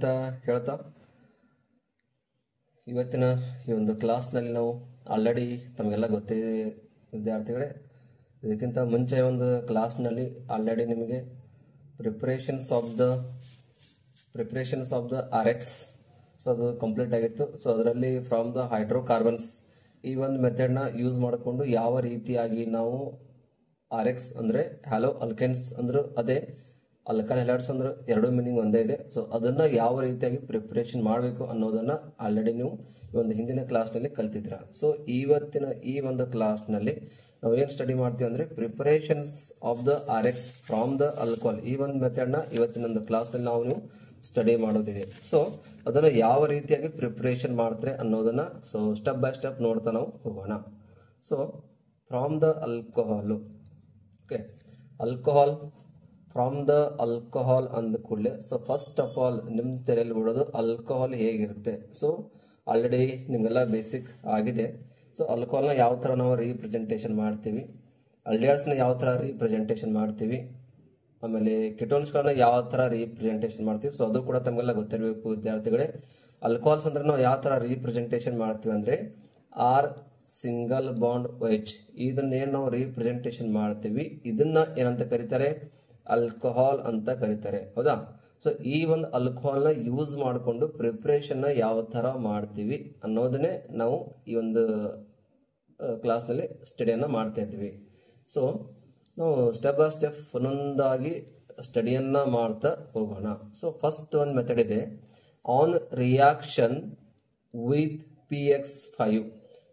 ಅಂತ ಹೇಳ್ತಾ ಇವತ್ತಿನ ಈ ಒಂದು ಕ್ಲಾಸ್ನಲ್ಲಿ ನಾವು ಆಲ್ರೆಡಿ ತಮಗೆಲ್ಲ ಗೊತ್ತಿದೆ ವಿದ್ಯಾರ್ಥಿಗಳೇ. ಇದಕ್ಕಿಂತ ಮುಂಚೆ ಒಂದು ಕ್ಲಾಸ್ನಲ್ಲಿ ಆಲ್ರೆಡಿ ನಿಮಗೆ preparations of the RX so ಅದು ಕಂಪ್ಲೀಟ್ ಆಗಿತ್ತು. ಸೊ ಅದರಲ್ಲಿ ಫ್ರಮ್ ದ ಹೈಡ್ರೋಕಾರ್ಬನ್ಸ್ ಈ ಒಂದು ಮೆಥಡ್ನ ಯೂಸ್ ಮಾಡಿಕೊಂಡು ಯಾವ ರೀತಿಯಾಗಿ ನಾವು RX ಅಂದರೆ ಹ್ಯಾಲೋ ಅಲ್ಕೆನ್ಸ್ ಅಂದ್ರೆ ಅದೇ, ಅಲ್ಕಲ್ ಹೆಲೈಡ್ಸ್ ಅಂದ್ರೆ ಎರಡು ಮೀನಿಂಗ್ ಒಂದೇ ಇದೆ. ಸೊ ಅದನ್ನ ಯಾವ ರೀತಿಯಾಗಿ ಪ್ರಿಪರೇಷನ್ ಮಾಡಬೇಕು ಅನ್ನೋದನ್ನ ಆಲ್ರೆಡಿ ನೀವು ಈ ಒಂದು ಹಿಂದಿನ ಕ್ಲಾಸ್ನಲ್ಲಿ ಕಲ್ತಿದ್ದೀರಾ. ಸೊ ಇವತ್ತಿನ ಈ ಒಂದು ಕ್ಲಾಸ್ನಲ್ಲಿ ನಾವು ಏನ್ ಸ್ಟಡಿ ಮಾಡ್ತೀವಿ ಅಂದ್ರೆ preparations of the RX from the alcohol ಈ ಒಂದು ಮೆಥಡ್ನ ಇವತ್ತಿನ ಒಂದು ಕ್ಲಾಸ್ನಲ್ಲಿ ನಾವು ನೀವು ಸ್ಟಡಿ ಮಾಡೋದಿದೆ. ಸೊ ಅದನ್ನ ಯಾವ ರೀತಿಯಾಗಿ ಪ್ರಿಪರೇಷನ್ ಮಾಡ್ತಾರೆ ಅನ್ನೋದನ್ನ ಸೊ ಸ್ಟೆಪ್ ಬೈ ಸ್ಟೆಪ್ ನೋಡ್ತಾ ನಾವು ಹೋಗೋಣ. So from the alcohol, okay, alcohol from the alcohol ಅಂದ ಕೂಡಲೇ ಸೊ ಫಸ್ಟ್ ಆಫ್ ಆಲ್ ನಿಮ್ಮ ತಲೆಯಲ್ಲಿ ಬಿಡೋದು ಆಲ್ಕೋಹಾಲ್ ಹೇಗಿರುತ್ತೆ. ಸೊ ಆಲ್ರೆಡಿ ನಿಮ್ಗೆಲ್ಲ ಬೇಸಿಕ್ ಆಗಿದೆ. ಸೊ ಆಲ್ಕೋಹಾಲ್ನ ಯಾವ ತರ ನಾವು ರೀಪ್ರೆಸೆಂಟೇಷನ್ ಮಾಡ್ತೀವಿ, ಅಲ್ಡಿಹೈಡ್ಸ್ನ ಯಾವ ತರ ರೀಪ್ರೆಸೆಂಟೇಷನ್ ಮಾಡ್ತೀವಿ, ಆಮೇಲೆ ಕೆಟೋನ್ಸ್ಗಳನ್ನ ಯಾವ ತರ ರೀಪ್ರೆಸೆಂಟೇಷನ್ ಮಾಡ್ತೀವಿ. ಸೊ ಅದು ಕೂಡ ತಮಗೆಲ್ಲ ಗೊತ್ತಿರಬೇಕು ವಿದ್ಯಾರ್ಥಿಗಳೇ. ಆಲ್ಕೋಹಾಲ್ಸ್ ಅಂದ್ರೆ ನಾವು ಯಾವ ತರ ರೀಪ್ರೆಸೆಂಟೇಷನ್ ಮಾಡ್ತೀವಿ ಅಂದ್ರೆ R ಸಿಂಗಲ್ ಬಾಂಡ್ OH ಇದನ್ನೇನು ನಾವು ರೀಪ್ರೆಸೆಂಟೇಷನ್ ಮಾಡ್ತೀವಿ ಇದನ್ನ ಏನಂತ ಕರೀತಾರೆ, ಆಲ್ಕೋಹಾಲ್ ಅಂತ ಕರೀತಾರೆ, ಹೌದಾ. ಸೊ ಈ ಒಂದು ಆಲ್ಕೋಹಾಲ್ ನ ಯೂಸ್ ಮಾಡಿಕೊಂಡು ಪ್ರಿಪರೇಷನ್ ನ ಯಾವ ತರ ಮಾಡ್ತೀವಿ ಅನ್ನೋದನ್ನೇ ನಾವು ಈ ಒಂದು ಕ್ಲಾಸ್ ನಲ್ಲಿ ಸ್ಟಡಿಯನ್ನ ಮಾಡ್ತಾ ಇದ್ದೀವಿ. ಸೊ ನಾವು ಸ್ಟೆಪ್ ಬೈ ಸ್ಟೆಪ್ ಒಂದೊಂದಾಗಿ ಸ್ಟಡಿಯನ್ನ ಮಾಡ್ತಾ ಹೋಗೋಣ. ಸೊ ಫಸ್ಟ್ ಒಂದು ಮೆಥಡ್ ಇದೆ, on reaction with PX5.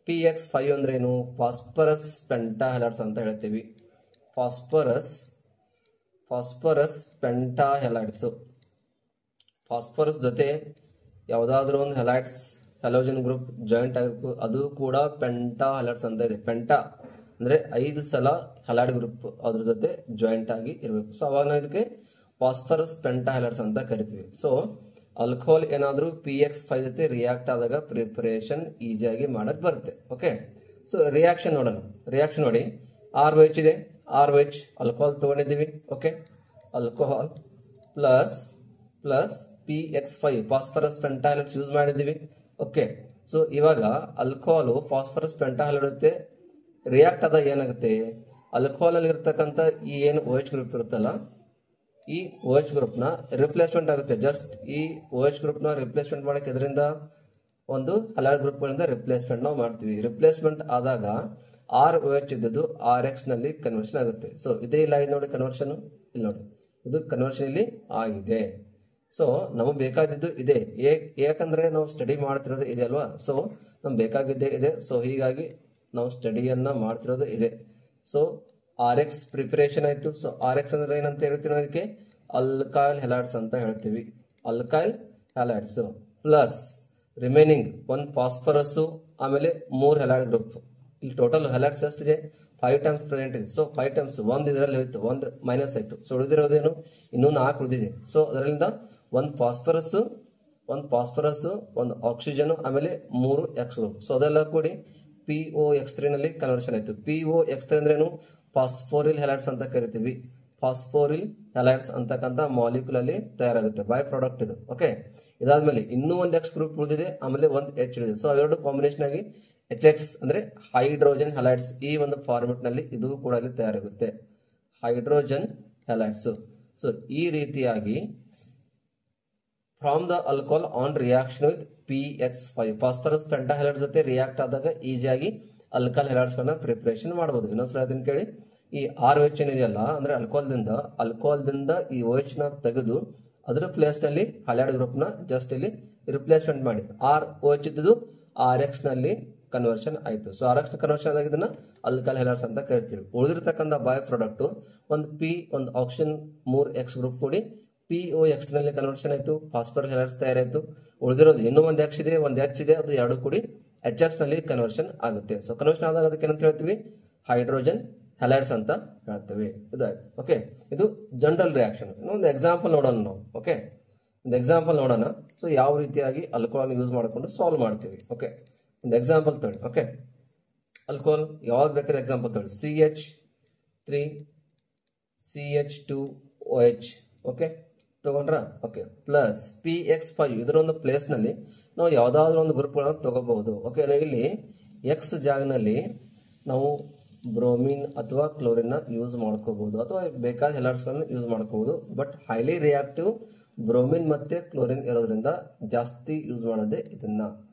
PX5 ಅಂದ್ರೆ ಏನು, ಫಾಸ್ಫರಸ್ ಪೆಂಟಾಹೆಲೈಡ್ಸ್ ಅಂತ ಹೇಳ್ತೀವಿ. ಫಾಸ್ಫರಸ್ ಪೆಂಟಾಹೆಲೈಡ್ಸ್, ಫಾಸ್ಫರಸ್ ಜೊತೆ ಯಾವ್ದಾದ್ರು ಒಂದು ಹೆಲೈಡ್ಸ್ ಹ್ಯಾಲೋಜನ್ ಗ್ರೂಪ್ ಜಾಯಿಂಟ್ ಆಗಿರ್ಬೇಕು, ಅದು ಕೂಡ ಪೆಂಟಾಹೆಲೈಡ್ಸ್ ಅಂತ ಇದೆ. ಪೆಂಟಾ ಅಂದ್ರೆ 5 ಸಲ ಹೆಲೈಡ್ ಗ್ರೂಪ್ ಅದ್ರ ಜೊತೆ ಜಾಯಿಂಟ್ ಆಗಿ ಇರಬೇಕು. ಸೊ ಅವಾಗ ನಾವು ಇದಕ್ಕೆ ಫಾಸ್ಫರಸ್ ಪೆಂಟಾಹೆಲೈಡ್ಸ್ ಅಂತ ಕರಿತೀವಿ. ಸೊ ಆಲ್ಕೋಹಾಲ್ ಏನಾದ್ರೂ PX5 ಜೊತೆ ರಿಯಾಕ್ಟ್ ಆದಾಗ ಪ್ರಿಪರೇಷನ್ ಈಸಿಯಾಗಿ ಮಾಡಕ್ ಬರುತ್ತೆ. ಓಕೆ, ಸೊ ರಿಯಾಕ್ಷನ್ ನೋಡೋಣ. ರಿಯಾಕ್ಷನ್ ನೋಡಿ, RH ಇದೆ, RH ಆಲ್ಕೋಹಾಲ್ ತಗೊಂಡಿದ್ದೀವಿ. Okay, alcohol plus PX5 phosphorus pentahalides use ಮಾಡಿದ್ದೀವಿ. ಓಕೆ, ಸೊ ಇವಾಗ ಆಲ್ಕೋಹಾಲ್ ಫಾಸ್ಫರಸ್ ಪೆಂಟಾಹೆಲೈಡ್ ಜೊತೆ ರಿಯಾಕ್ಟ್ ಆದಾಗ ಏನಾಗುತ್ತೆ, ಆಲ್ಕೋಹಾಲ್ ಅಲ್ಲಿ ಇರ್ತಕ್ಕಂಥ ಈ ಏನು OH ಗ್ರೂಪ್ ಇರುತ್ತಲ್ಲ, ಈ OH ಗ್ರೂಪ್ ನ ರಿಪ್ಲೇಸ್ಮೆಂಟ್ ಆಗುತ್ತೆ. ಜಸ್ಟ್ ಈ OH ಗ್ರೂಪ್ ನ ರಿಪ್ಲೇಸ್ಮೆಂಟ್ ಮಾಡಕ್ಕೆ ಇದರಿಂದ ಒಂದು ಹಲವಾರು ಗ್ರೂಪ್ ಗಳಿಂದ ರಿಪ್ಲೇಸ್ಮೆಂಟ್ ನಾವು ಮಾಡ್ತೀವಿ. ರಿಪ್ಲೇಸ್ಮೆಂಟ್ ಆದಾಗ ROH ಇದ್ದದ್ದು RX ನಲ್ಲಿ ಕನ್ವರ್ಷನ್ ಆಗುತ್ತೆ. ಸೊ ಇದೇ ಇಲ್ಲ ಇದು ನೋಡಿ ಕನ್ವರ್ಷನ್, ಇಲ್ಲಿ ನೋಡಿ ಇದು ಕನ್ವರ್ಷನ್ ಇಲ್ಲಿ ಆಗಿದೆ. ಸೊ ನಮಗೆ ಬೇಕಾಗಿದ್ದು ಇದೆ, ಯಾಕಂದ್ರೆ ನಾವು ಸ್ಟಡಿ ಮಾಡ್ತಿರೋದು ಇದೆ ಅಲ್ವಾ. ಸೊ ನಮ್ಗೆ ಬೇಕಾಗಿದ್ದೇ ಇದೆ. ಸೊ ಹೀಗಾಗಿ ನಾವು ಸ್ಟಡಿಯನ್ನ ಮಾಡ್ತಿರೋದು ಇದೆ. ಸೊ RX ಪ್ರಿಪರೇಷನ್ ಆಯ್ತು. ಸೊ RX ಅಂದ್ರೆ ಏನಂತ ಹೇಳ್ತೀವಿ, ಅದಕ್ಕೆ ಅಲ್ಕೈಲ್ ಹೆಲೈಡ್ಸ್ ಅಂತ ಹೇಳ್ತೀವಿ. ಅಲ್ಕೈಲ್ ಹೆಲೈಡ್ಸ್ ಪ್ಲಸ್ ರಿಮೈನಿಂಗ್ ಒಂದು ಫಾಸ್ಫರಸ್, ಆಮೇಲೆ 3 ಹೆಲೈಡ್ ಗ್ರೂಪ್. ಇಲ್ಲಿ ಟೋಟಲ್ ಹೆಲೈಡ್ಸ್ ಎಷ್ಟಿದೆ, 5 ಟೈಮ್ಸ್ ಪ್ರೆಸೆಂಟ್ ಇದೆ. ಸೊ 5 ಟೈಮ್ಸ್ ಒಂದು ಇದರಲ್ಲಿ ಹೋಯ್ತು, ಒಂದು ಮೈನಸ್ ಆಯ್ತು. ಸೊ ಉಳಿದಿರೋದೇನು, ಇನ್ನೂ 4 ಉಳಿದಿದೆ. ಸೊ ಅದರಿಂದ ಒಂದು ಫಾಸ್ಫರಸ್, ಒಂದು ಆಕ್ಸಿಜನ್, ಆಮೇಲೆ 3 X ಗ್ರೂಪ್. ಸೊ ಅದೆಲ್ಲ ಕೂಡಿ POX3 ನಲ್ಲಿ ಕನ್ವರ್ಷನ್ ಆಯ್ತು. POX3 ಅಂದ್ರೇನು, ಫಾಸ್ಫೋರಿಲ್ ಹೆಲೈಡ್ಸ್ ಅಂತ ಕರಿತೀವಿ. ಫಾಸ್ಫೋರಿಲ್ ಹೆಲೈಡ್ಸ್ ಅಂತಕ್ಕಂಥ ಮಾಲಿಕ್ಯೂಲ್ ಅಲ್ಲಿ ತಯಾರಾಗುತ್ತೆ, ಬೈ ಪ್ರಾಡಕ್ಟ್ ಇದು. ಓಕೆ, ಇದಾದ್ಮೇಲೆ ಇನ್ನೂ ಒಂದು X ಗ್ರೂಪ್ ಉಳಿದಿದೆ, ಆಮೇಲೆ ಒಂದು H ಉಳಿದಿದೆ. ಸೊ ಅವೆರಡು ಕಾಂಬಿನೇಷನ್ ಆಗಿ HX ಅಂದ್ರೆ ಹೈಡ್ರೋಜನ್ ಹೆಲೈಡ್ಸ್ ಈ ಒಂದು ಫಾರ್ಮೆಟ್ ನಲ್ಲಿ ಇದು ಕೂಡ ಅಲ್ಲಿ ತಯಾರಾಗುತ್ತೆ, ಹೈಡ್ರೋಜನ್ ಹೆಲೈಡ್ಸ್. ಸೊ ಈ ರೀತಿಯಾಗಿ from the alcohol on reaction with PX5 phosphorus pentahalide ಜೊತೆ ರಿಯಾಕ್ಟ್ ಆದಾಗ ಈಸಿಯಾಗಿ ಆಲ್ಕಲ್ ಹೆಲೈಡ್ಸ್ ಗಳನ್ನ ಪ್ರಿಪರೇಷನ್ ಮಾಡಬಹುದು. ಇನ್ನೊಂದ್ಸಲ ಅದನ್ನ ಕೇಳಿ, ಈ RH ಏನಿದೆಯಲ್ಲ ಅಂದ್ರೆ ಆಲ್ಕೋಹಾಲ್ದಿಂದ ಈ OH ನ ತೆಗೆದು ಅದರ ಪ್ಲೇಸ್ ನಲ್ಲಿ ಹಲೈಡ್ ಗ್ರೂಪ್ ನ ಜಸ್ಟ್ ಇಲ್ಲಿ ರಿಪ್ಲೇಸ್ಮೆಂಟ್ ಮಾಡಿ OH ಇದ್ದು RX ನಲ್ಲಿ ಕನ್ವರ್ಷನ್ ಆಯ್ತು. ಸೊ RX ಕನ್ವರ್ಷನ್ ಆದಾಗ ಇದನ್ನ ಆಲ್ಕಲ್ ಹೆಲೈಡ್ಸ್ ಅಂತ ಕರಿತೀವಿ. ಉಳಿದಿರ್ತಕ್ಕಂಥ ಬೈ ಪ್ರಾಡಕ್ಟ್ ಒಂದು ಆಕ್ಸಿಜನ್ 3 X ಗ್ರೂಪ್ ಕೂಡಿ POX ನಲ್ಲಿ ಕನ್ವರ್ಷನ್ ಆಯ್ತು, ಫಾಸ್ಫರಸ್ ಹೆಲೈಡ್ಸ್ ತಯಾರಾಯ್ತು. ಉಳಿದಿರೋದು ಇನ್ನೂ ಒಂದು X ಇದೆ, ಒಂದು H ಇದೆ, ಅದು ಎರಡು ಕೂಡಿ HX ನಲ್ಲಿ ಕನ್ವರ್ಷನ್ ಆಗುತ್ತೆ. ಸೊ ಕನ್ವರ್ಷನ್ ಆದಾಗ ಅದಕ್ಕೆ ಏನಂತ ಹೇಳ್ತೀವಿ, ಹೈಡ್ರೋಜನ್ ಹೆಲೈಡ್ಸ್ ಅಂತ ಹೇಳ್ತೀವಿ. ಇದಾಯ್ತು. ಓಕೆ, ಇದು ಜನರಲ್ ರಿಯಾಕ್ಷನ್. ಒಂದು ಎಕ್ಸಾಂಪಲ್ ನೋಡೋಣ ನಾವು. ಓಕೆ, ಒಂದು ಎಕ್ಸಾಂಪಲ್ ನೋಡೋಣ. ಸೊ ಯಾವ ರೀತಿಯಾಗಿ ಆಲ್ಕೋಹಾಲ್ ಯೂಸ್ ಮಾಡಿಕೊಂಡು ಸಾಲ್ವ್ ಮಾಡ್ತೀವಿ. ಓಕೆ, ಒಂದು ಎಕ್ಸಾಂಪಲ್ ತಗೊಳ್ಳಿ. ಓಕೆ, ಆಲ್ಕೋಹಾಲ್ ಯಾವ್ದು ಬೇಕಾದ್ರೆ ಎಕ್ಸಾಂಪಲ್ ತಗೊಳ್ಳಿ, CH3 CH2OH. ಓಕೆ, ತಗೊಂಡ್ರ ಓಕೆ ಪ್ಲಸ್ PX5 ಇದರ ಒಂದು ಪ್ಲೇಸ್ ನಲ್ಲಿ ನಾವು ಯಾವ್ದಾದ್ರು ಒಂದು ಗ್ರೂಪ್ ಗಳನ್ನು ತಗೋಬಹುದು. ಓಕೆ ಇಲ್ಲಿ ಎಕ್ಸ್ ಜಾಗನಲ್ಲಿ ನಾವು ಬ್ರೋಮಿನ್ ಅಥವಾ ಕ್ಲೋರಿನ್ ಯೂಸ್ ಮಾಡ್ಕೋಬಹುದು ಅಥವಾ ಬೇಕಾದ ಹೆಲಾಡ್ಸ್ ಗಳನ್ನು ಯೂಸ್ ಮಾಡ್ಕೋಬಹುದು. ಬಟ್ ಹೈಲಿ ರಿಯಾಕ್ಟಿವ್ ಬ್ರೋಮಿನ್ ಮತ್ತೆ ಕ್ಲೋರಿನ್ ಇರೋದ್ರಿಂದ ಜಾಸ್ತಿ ಯೂಸ್ ಮಾಡೋದೇ ಇದನ್ನ.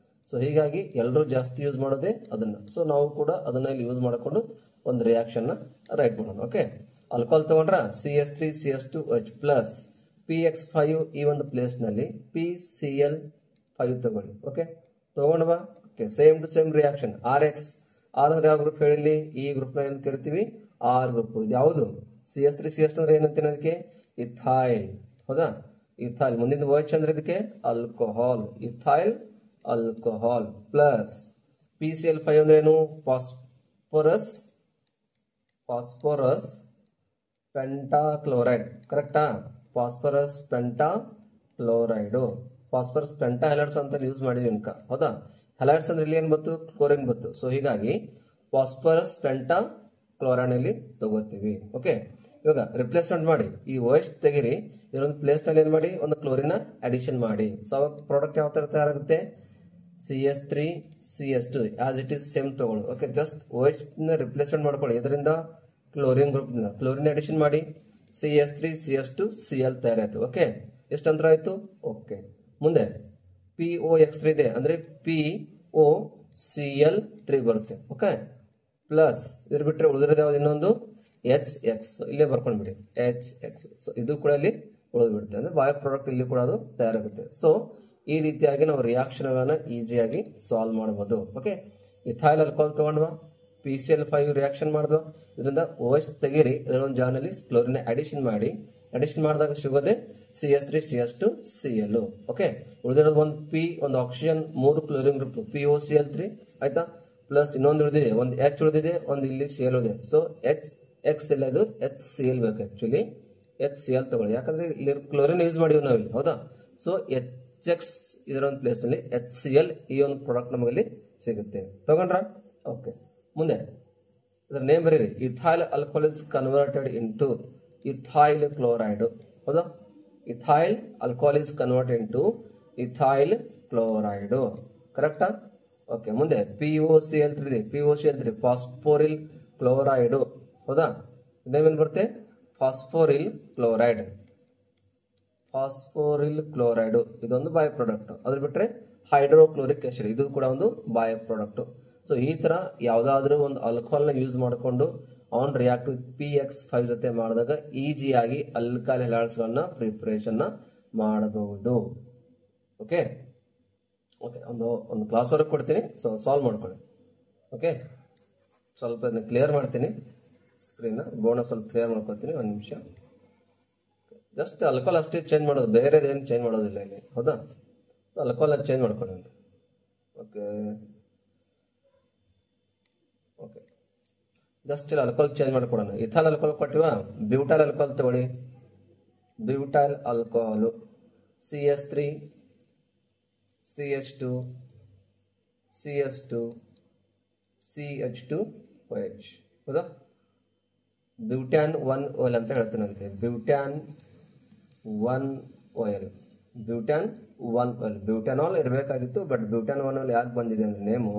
ಸೊ ಹೀಗಾಗಿ ಎಲ್ಲರೂ ಜಾಸ್ತಿ ಯೂಸ್ ಮಾಡೋದೇ ಅದನ್ನ. ಸೊ ನಾವು ಕೂಡ ಅದನ್ನ ಇಲ್ಲಿ ಯೂಸ್ ಮಾಡಿಕೊಂಡು ಒಂದು ರಿಯಾಕ್ಷನ್ ರೈಟ್ ಮಾಡೋಣ. ಓಕೆ ಆಲ್ಕೋಹಾಲ್ ತಗೊಂಡ್ರ CH3CH2H ಪ್ಲಸ್ PX5 ಈ ಒಂದು ಪ್ಲೇಸ್ ನಲ್ಲಿ PCl5 ತಗೊಳ್ಳಿ. ಓಕೆ ತಗೊಂಡ್ವಾ okay same to same reaction RX R ಅಂದ್ರೆ ಯಾವ ಗ್ರೂಪ್ ಹೇಳಿಲಿ, ಈ ಗ್ರೂಪ್ ನ ಏನ್ ಕರಿತೀವಿ ಆರ್ ಗ್ರೂಪ್. ಇದು ಯಾವುದು CH3CH2 ಅಂದ್ರೆ ಏನಂತೀನಿ ಅದಕ್ಕೆ ಇಥೈಲ್. ಹೌದಾ ಇಥೈಲ್. ಮುಂದಿನ OH ಅಂದ್ರೆ ಇದಕ್ಕೆ alcohol, ethyl alcohol plus PCl5 ಅಂದ್ರೆ ಏನು ಫಾಸ್ಫರಸ್ ಪೆಂಟಾಕ್ಲೋರೈಡ್. ಕರೆಕ್ಟಾ ಫಾಸ್ಫರಸ್ ಪೆಂಟಾಕ್ಲೋರೈಡ್. ಫಾಸ್ಫರಸ್ ಪೆಂಟಾ ಹೆಲೈಡ್ಸ್ ಅಂತ ಯೂಸ್ ಮಾಡಿದ್ವಿ ಅನ್ಕ. ಹೌದಾ ಹೆಲೈಡ್ಸ್ ಅಂದ್ರೆ ಇಲ್ಲಿ ಏನ್ ಬಂತು ಕ್ಲೋರಿನ್ ಬಂತು. ಸೊ ಹೀಗಾಗಿ ಫಾಸ್ಫರಸ್ ಪೆಂಟಾ ಕ್ಲೋರೈಡ್ ಇಲ್ಲಿ ತಗೋತೀವಿ. ಓಕೆ ಇವಾಗ ರಿಪ್ಲೇಸ್ಮೆಂಟ್ ಮಾಡಿ ಈ OH ತೆಗಿರಿ, ಇದೊಂದು ಪ್ಲೇಸ್ ನಲ್ಲಿ ಏನ್ ಮಾಡಿ ಒಂದು ಕ್ಲೋರಿನ್ ಅಡಿಷನ್ ಮಾಡಿ. ಸೊ ಅವಾಗ ಪ್ರಾಡಕ್ಟ್ ಯಾವ ತರ ತಯಾರಾಗುತ್ತೆ CH3CH2 as it is same ತಗೊಳ್ಳಿ. ಓಕೆ ಜಸ್ಟ್ OH ನ ರಿಪ್ಲೇಸ್ಮೆಂಟ್ ಮಾಡ್ಕೊಳ್ಳಿ. ಇದರಿಂದ ಕ್ಲೋರಿನ್ ಗ್ರೂಪ್ ಕ್ಲೋರಿನ್ ಅಡಿಷನ್ ಮಾಡಿ CH3CH2Cl ತಯಾರಾಯ್ತು. ಓಕೆ ಎಷ್ಟು ಅಂತರ ಆಯ್ತು. ಓಕೆ ಮುಂದೆ POX3 ಇದೆ ಅಂದ್ರೆ POCl3 ಬರುತ್ತೆ. ಓಕೆ ಪ್ಲಸ್ ಇದ್ರ ಬಿಟ್ರೆ ಉಳಿದಿರೋದು ಯಾವ್ದು ಇನ್ನೊಂದು HX ಇಲ್ಲೇ ಬರ್ಕೊಂಡ್ಬಿಡಿ HX. ಸೊ ಇದು ಕೂಡ ಇಲ್ಲಿ ಉಳಿದು ಬಿಡುತ್ತೆ ಅಂದ್ರೆ ಬಯೋ ಪ್ರಾಡಕ್ಟ್ ಇಲ್ಲಿ ಕೂಡ ಅದು ತಯಾರಾಗುತ್ತೆ. ಸೊ ಈ ರೀತಿಯಾಗಿ ನಾವು ರಿಯಾಕ್ಷನ್ ಗಳನ್ನ ಈಸಿಯಾಗಿ ಸಾಲ್ವ್ ಮಾಡಬಹುದು. ಓಕೆ ಇಥೈಲ್ ಆಲ್ಕೋಹಾಲ್ ತಗೊಂಡ್ವಾ PCl5 ರಿಯಾಕ್ಷನ್ ಮಾಡಿದ್ವಾ, ಇದರಿಂದ OH ತೆಗೀರಿ, ಇದರೊಂದು ಜಾನಲ್ಲಿ ಕ್ಲೋರಿನ್ ಅಡಿಷನ್ ಮಾಡಿ, ಅಡಿಷನ್ ಮಾಡಿದಾಗ ಸಿಗೋದೆ CH3CH2Cl. ಓಕೆ ಉಳಿದಿರೋದು ಒಂದು ಒಂದು ಆಕ್ಸಿಜನ್ 3 ಕ್ಲೋರಿನ್ ಗ್ರೂಪ್ POCl3 ಆಯ್ತಾ. ಪ್ಲಸ್ ಇನ್ನೊಂದು ಉಳಿದಿದೆ ಒಂದು H ಉಳಿದಿದೆ, ಒಂದು ಇಲ್ಲಿ Cl ಇದೆ. ಸೊ HX ಇಲ್ಲ ಇದು HCl ಬೇಕು. ಆಕ್ಚುಲಿ HCl ತಗೊಳ್ಳಿ, ಯಾಕಂದ್ರೆ ಇಲ್ಲಿ ಕ್ಲೋರಿನ್ ಯೂಸ್ ಮಾಡಿವಿ ನಾವಿಲ್ಲಿ. ಹೌದಾ ಸೊ HX ಇದರ ಒಂದು ಪ್ಲೇಸ್ ನಲ್ಲಿ HCl ಈ ಒಂದು ಪ್ರಾಡಕ್ಟ್ ನಮಗೆ ಸಿಗುತ್ತೆ. ತಗೊಂಡ್ರ ಓಕೆ ಮುಂದೆ ಇದರ ನೇಮ್ ಬರೀರಿ. Ethyl alcohol is converted into ethyl chloride. ಹೌದಾ ethyl alcohol is converted into ethyl chloride. ಕರೆಕ್ಟಾ ಓಕೆ ಮುಂದೆ POCl3 ಇದೆ, POCl3 ಫಾಸ್ಫೋರಿಲ್ ಕ್ಲೋರೈಡ್. ಹೌದಾ ನೇಮ್ ಏನ್ ಬರುತ್ತೆ ಫಾಸ್ಫೋರಿಲ್ ಕ್ಲೋರೈಡ್. ಇದೊಂದು ಬೈ ಪ್ರಾಡಕ್ಟ್. ಅದ್ರ ಬಿಟ್ರೆ ಹೈಡ್ರೋಕ್ಲೋರಿಕ್ ಆಸಿಡ್ ಇದು ಕೂಡ ಒಂದು ಬೈ ಪ್ರಾಡಕ್ಟ್. ಸೊ ಈ ತರ ಯಾವ್ದಾದ್ರು ಒಂದು ಆಲ್ಕೋಹಾಲ್ ನ ಯೂಸ್ ಮಾಡಿಕೊಂಡು ಆನ್ ರಿಯಾಕ್ಟಿವ್ PX5 ಜೊತೆ ಮಾಡಿದಾಗ ಈಸಿಯಾಗಿ ಅಲ್ಕೈಲ್ ಹೆಲಾಯ್ಡ್ಸ್ ಗಳನ್ನ ಪ್ರಿಪರೇಷನ್ ಮಾಡಬಹುದು. ಓಕೆ ಓಕೆ ಒಂದು ಕ್ಲಾಸ್ ವರ್ಕ್ ಕೊಡ್ತೀನಿ, ಸೊ ಸಾಲ್ವ್ ಮಾಡ್ಕೊಳ್ಳಿ. ಓಕೆ ಸ್ವಲ್ಪ ಕ್ಲಿಯರ್ ಮಾಡ್ತೀನಿ ಸ್ಕ್ರೀನ್ ಬೋರ್ಡ್ ಸ್ವಲ್ಪ ಕ್ಲಿಯರ್ ಮಾಡ್ಕೊಳ್ತೀನಿ. ಒಂದು ನಿಮಿಷ. ಜಸ್ಟ್ ಆಲ್ಕೋಹಾಲ್ ಅಷ್ಟೇ ಚೇಂಜ್ ಮಾಡೋದು, ಬೇರೆದೇನು ಚೇಂಜ್ ಮಾಡೋದಿಲ್ಲ ಇಲ್ಲಿ. ಹೌದಾ ಆಲ್ಕೋಹಾಲ್ ಚೇಂಜ್ ಮಾಡ್ಕೊಳ್ಳಿ. ಓಕೆ ಓಕೆ ಜಸ್ಟ್ ಇಲ್ಲಿ ಆಲ್ಕೋಹಾಲ್ ಚೇಂಜ್ ಮಾಡ್ಕೊಡೋಣ. ಇಥೈಲ್ ಆಲ್ಕೋಹಾಲ್ ಕೊಟ್ಟಿವಾ, ಬ್ಯೂಟೈಲ್ ಆಲ್ಕೋಹಾಲ್ ತಗೊಳ್ಳಿ. Butyl alcohol CH3 CH2 CH2 CH2OH. ಹೌದಾ ಬ್ಯೂಟ್ಯಾನ್ 1 ಆಯಿಲ್ ಅಂತ ಹೇಳ್ತೀನಿ ಅದಕ್ಕೆ. ಬ್ಯೂಟ್ಯಾನ್ 1 ಆಯಿಲ್ ಬ್ಯೂಟ್ಯಾನಾಲ್ ಇರಬೇಕಾಗಿತ್ತು, ಬಟ್ ಬ್ಯೂಟ್ಯಾನ್ 1 ಆಯಿಲ್ ಯಾಕೆ ಬಂದಿದೆ ಅಂದ್ರೆ ನೇಮು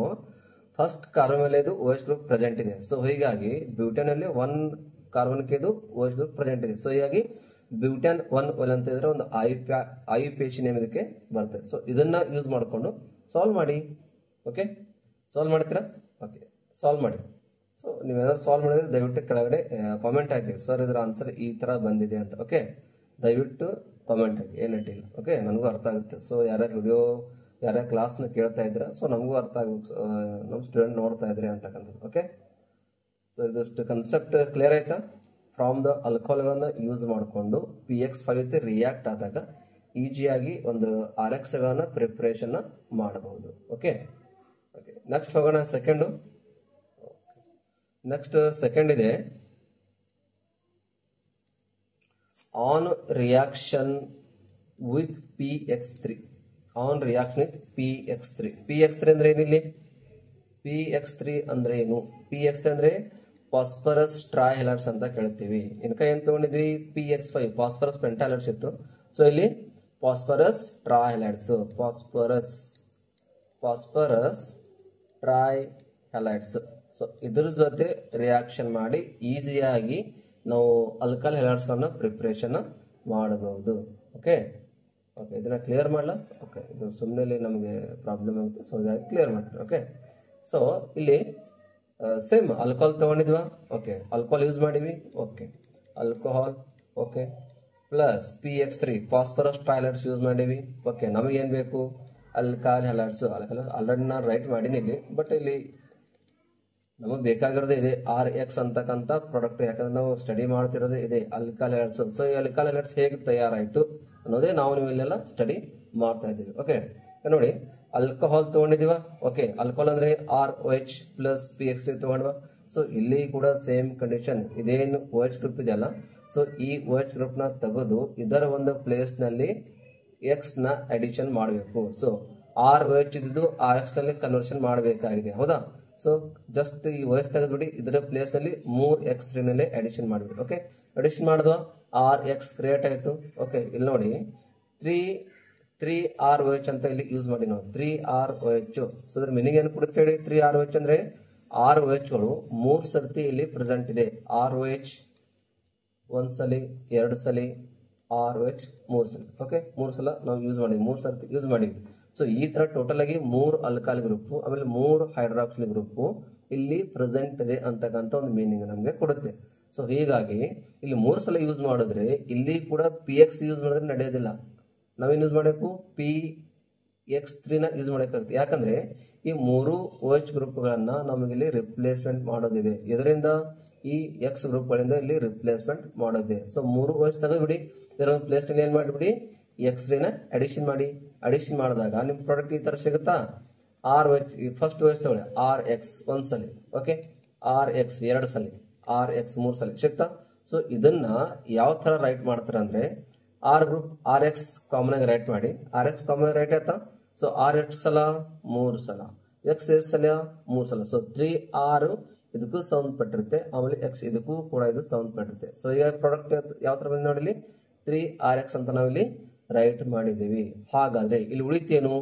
ಫಸ್ಟ್ ಕಾರ್ಬನ್ ಮೇಲೆ ಇದು OH ಗ್ರೂಪ್ ಪ್ರೆಸೆಂಟ್ ಇದೆ. ಸೊ ಹೀಗಾಗಿ ಬ್ಯೂಟ್ಯಾನ್ ಅಲ್ಲಿ 1 ಕಾರ್ಬನ್ಗೆ ಇದು OH ಗ್ರೂಪ್ ಪ್ರೆಸೆಂಟ್ ಇದೆ. ಸೊ ಹೀಗಾಗಿ ಬ್ಯೂಟ್ಯಾನ್ 1 ಆಯಿಲ್ ಅಂತ ಇದ್ರೆ ಒಂದು IUPAC ನೇಮ್ ಇದಕ್ಕೆ ಬರ್ತದೆ. ಸೊ ಇದನ್ನ ಯೂಸ್ ಮಾಡಿಕೊಂಡು ಸಾಲ್ವ್ ಮಾಡಿ. ಓಕೆ ಸಾಲ್ವ್ ಮಾಡ್ತೀರಾ. ಓಕೆ ಸಾಲ್ವ್ ಮಾಡಿ. ಸೊ ನೀವೇನಾದ್ರು ಸಾಲ್ವ್ ಮಾಡಿದ್ರೆ ದಯವಿಟ್ಟು ಕೆಳಗಡೆ ಕಾಮೆಂಟ್ ಹಾಕಿ, ಸರ್ ಇದರ ಆನ್ಸರ್ ಈ ತರ ಬಂದಿದೆ ಅಂತ. ಓಕೆ ದಯವಿಟ್ಟು ಕಾಮೆಂಟ್ ಹಾಕಿ, ಏನಿಟ್ಟಿಲ್ಲ. ಓಕೆ ನನಗೂ ಅರ್ಥ ಆಗುತ್ತೆ. ಸೊ ಯಾರ್ಯಾರು ವಿಡಿಯೋ ಯಾರ್ಯಾರು ಕ್ಲಾಸ್ನ ಕೇಳ್ತಾ ಇದ್ರ, ಸೊ ನಮಗೂ ಅರ್ಥ ನಮ್ಮ ಸ್ಟೂಡೆಂಟ್ ನೋಡ್ತಾ ಇದ್ರಿ ಅಂತಕ್ಕಂಥದ್ದು. ಓಕೆ ಸೊ ಇದಷ್ಟು ಕನ್ಸೆಪ್ಟ್ ಕ್ಲಿಯರ್ ಆಯ್ತಾ. ಫ್ರಾಮ್ ದ ಆಲ್ಕೋಹಾಲ್ ಯೂಸ್ ಮಾಡಿಕೊಂಡು PX5 ಜೊತೆ ರಿಯಾಕ್ಟ್ ಆದಾಗ ಈಸಿಯಾಗಿ ಒಂದು RX ಗಳನ್ನ ಪ್ರಿಪರೇಷನ್ ಮಾಡಬಹುದು. ಓಕೆ ಓಕೆ ನೆಕ್ಸ್ಟ್ ಹೋಗೋಣ. ಸೆಕೆಂಡ್ ಇದೆ on reaction with PX3. On reaction with PX3 ಅಂದ್ರೆ ಏನಿಲ್ಲಿ PX3 ಅಂದ್ರೆ ಏನು? PX3 ಅಂದ್ರೆ ಫಾಸ್ಫರಸ್ ಟ್ರೈಹೆಲೈಡ್ಸ್ ಅಂತ ಕೇಳ್ತೀವಿ. ಇನ್ಕ ಏನ್ ತಗೊಂಡಿದ್ವಿ PX5 ಫಾಸ್ಫರಸ್ ಪೆಂಟಾಹೆಲೈಡ್ಸ್ ಇತ್ತು. ಸೊ ಇಲ್ಲಿ phosphorus trihalides, phosphorus trihalides. So ಇದ್ರ ಜೊತೆ ರಿಯಾಕ್ಷನ್ ಮಾಡಿ ಈಸಿಯಾಗಿ ನಾವು ಆಲ್ಕಲ್ ಹ್ಯಾಲೈಡ್ಸ್ಗಳನ್ನ ಪ್ರಿಪ್ರೇಷನ್ ಮಾಡಬಹುದು. ಓಕೆ ಓಕೆ, ಇದನ್ನ ಕ್ಲಿಯರ್ ಮಾಡಲ. ಓಕೆ, ಇದು ಸುಮ್ಮನೆ ನಮಗೆ ಪ್ರಾಬ್ಲಮ್ ಆಗುತ್ತೆ, ಸೊ ಇದಾಗಿ ಕ್ಲಿಯರ್ ಮಾಡ್ತೀವಿ. ಓಕೆ, ಸೊ ಇಲ್ಲಿ ಸೇಮ್ ಆಲ್ಕೋಹಾಲ್ ತಗೊಂಡಿದ್ವಾ? ಓಕೆ, ಆಲ್ಕೋಹಾಲ್ ಯೂಸ್ ಮಾಡಿವಿ. Okay, alcohol okay plus PX3 phosphorus trihalides use ಮಾಡಿವಿ. ಓಕೆ, ನಮಗೇನು ಬೇಕು? Alkyl halides. ಆಲ್ರೆಡಿ ನಾನು ರೈಟ್ ಮಾಡೀನಿ ಇಲ್ಲಿ, ಬಟ್ ಇಲ್ಲಿ ನಮಗೆ ಬೇಕಾಗಿರೋದು ಇದೆ RX ಅಂತಕ್ಕಂಥ ಪ್ರಾಡಕ್ಟ್. ಯಾಕಂದ್ರೆ ನಾವು ಸ್ಟಡಿ ಮಾಡ್ತಿರೋದು ಇದೆ ಆಲ್ಕಲ್ ಹ್ಯಾಲೈಡ್ಸ್. ಸೊ ಈ ಆಲ್ಕಲ್ ಹ್ಯಾಲೈಡ್ಸ್ ಹೇಗೆ ತಯಾರಾಯಿತು ಅನ್ನೋದೇ ನಾವು ನೀವು ಇಲ್ಲೆಲ್ಲ ಸ್ಟಡಿ ಮಾಡ್ತಾ ಇದ್ದೀವಿ. ಓಕೆ, ನೋಡಿ ಆಲ್ಕೋಹಾಲ್ ತಗೊಂಡಿದೀವ. ಓಕೆ, ಆಲ್ಕೋಹಾಲ್ ಅಂದ್ರೆ ROH ಪ್ಲಸ್ PX3 ತಗೊಂಡ್ವಾ. ಸೊ ಇಲ್ಲಿ ಕೂಡ ಸೇಮ್ ಕಂಡೀಷನ್, ಇದೇನು OH ಗ್ರೂಪ್ ಇದೆಯಲ್ಲ, ಸೊ ಈ OH ಗ್ರೂಪ್ ನ ತೆಗೆದು ಇದರ ಒಂದು ಪ್ಲೇಸ್ ನಲ್ಲಿ X ನ ಅಡಿಷನ್ ಮಾಡಬೇಕು. ಸೊ ROH ಇದ್ದು RX ನಲ್ಲಿ ಕನ್ವರ್ಷನ್ ಮಾಡಬೇಕಾಗಿದೆ, ಹೌದಾ? ಸೊ ಜಸ್ಟ್ ಈ OH ತೆಗೆದ್ಬಿಡಿ, ಇದರ ಪ್ಲೇಸ್ ನಲ್ಲಿ 3X3 ನಲ್ಲಿ ಅಡಿಷನ್ ಮಾಡಬೇಕು. ಓಕೆ, ಅಡಿಷನ್ ಮಾಡಿದ್ವಾ, RX ಕ್ರಿಯೇಟ್ ಆಯ್ತು. ಓಕೆ, ಇಲ್ಲಿ ನೋಡಿ 3ROH ಅಂತ ಇಲ್ಲಿ ಯೂಸ್ ಮಾಡಿ ನಾವು 3ROH. ಸೊ ಅದ್ರ ಮೀನಿಂಗ್ ಏನು ಕೊಡುತ್ತೆ ಹೇಳಿ? 3ROH ಅಂದ್ರೆ ROH ಗಳು 3 ಸರ್ತಿ ಇಲ್ಲಿ ಪ್ರೆಸೆಂಟ್ ಇದೆ. ROH ಒಂದ್ಸಲಿ, 2 ಸಲಿ, ROH 3 ಸಲ. ಓಕೆ, 3 ಸಲ ನಾವು ಯೂಸ್ ಮಾಡಿವಿ, 3 ಸರ್ತಿ ಯೂಸ್ ಮಾಡಿವಿ. ಸೊ ಈ ತರ ಟೋಟಲ್ ಆಗಿ 3 ಆಲ್ಕಲ್ ಗ್ರೂಪ್ ಆಮೇಲೆ 3 ಹೈಡ್ರಾಕ್ಸಿಲ್ ಗ್ರೂಪ್ ಇಲ್ಲಿ ಪ್ರೆಸೆಂಟ್ ಇದೆ ಅಂತಕ್ಕಂಥ ಒಂದು ಮೀನಿಂಗ್ ನಮಗೆ ಕೊಡುತ್ತೆ. ಸೊ ಹೀಗಾಗಿ ಇಲ್ಲಿ 3 ಸಲ ಯೂಸ್ ಮಾಡಿದ್ರೆ ಇಲ್ಲಿ ಕೂಡ PX ಯೂಸ್ ಮಾಡಿದ್ರೆ ನಡೆಯೋದಿಲ್ಲ. ನಾವೇನು ಯೂಸ್ ಮಾಡಬೇಕು? PX3 ನ ಯೂಸ್ ಮಾಡಬೇಕಾಗುತ್ತೆ. ಯಾಕಂದ್ರೆ ಈ 3 OH ಗ್ರೂಪ್ಗಳನ್ನ ನಮಗಿಲ್ಲಿ ರಿಪ್ಲೇಸ್ಮೆಂಟ್ ಮಾಡೋದಿದೆ. ಇದರಿಂದ ಈ X ಗ್ರೂಪ್ಗಳಿಂದ ಇಲ್ಲಿ ರಿಪ್ಲೇಸ್ಮೆಂಟ್ ಮಾಡೋದಿದೆ. ಸೊ 3 OH ತೆಗೆದ್ಬಿಡಿ, ಇದರ ಪ್ಲೇಸ್ ನಲ್ಲಿ ಏನ್ ಮಾಡಿಬಿಡಿ, X3 ನ ಅಡಿಷನ್ ಮಾಡಿ. ಅಡಿಷನ್ ಮಾಡಿದಾಗ ನಿಮ್ ಪ್ರಾಡಕ್ಟ್ ಈ ತರ ಸಿಗುತ್ತಾ? ROH ಫಸ್ಟ್ OH ತಗೊಳ್ಳಿ, RX ಒಂದ್ಸಲಿ, ಓಕೆ, RX 2 ಸಲಿ, RX 3 ಸಲಿ ಸಿಗ್ತಾ? ಸೊ ಇದನ್ನ ಯಾವ ತರ ರೈಟ್ ಮಾಡ್ತಾರೆ ಅಂದ್ರೆ R ಗ್ರೂಪ್ RX ಕಾಮನ್ ಆಗಿ ರೈಟ್ ಮಾಡಿ. RX ಕಾಮನ್ ಆಗಿ ರೈಟ್ ಆಯ್ತಾ? ಸೊ RH ಸಲ 3 ಸಲ, X ಸಲ 3 ಸಲ. ಸೊ 3R ಇದಕ್ಕೂ ಸಂಬಂಧಪಟ್ಟಿರುತ್ತೆ, ಆಮೇಲೆ X ಇದಕ್ಕೂ ಕೂಡ ಇದು ಸಂಬಂಧಪಟ್ಟಿರುತ್ತೆ. ಸೊ ಈಗ ಪ್ರಾಡಕ್ಟ್ ಯಾವ ತರ ಬಂದು ನೋಡಿ, 3RX ಅಂತ ನಾವಿಲ್ಲಿ ರೈಟ್ ಮಾಡಿದ್ದೀವಿ. ಹಾಗಾದ್ರೆ ಇಲ್ಲಿ ಉಳಿತೇನು?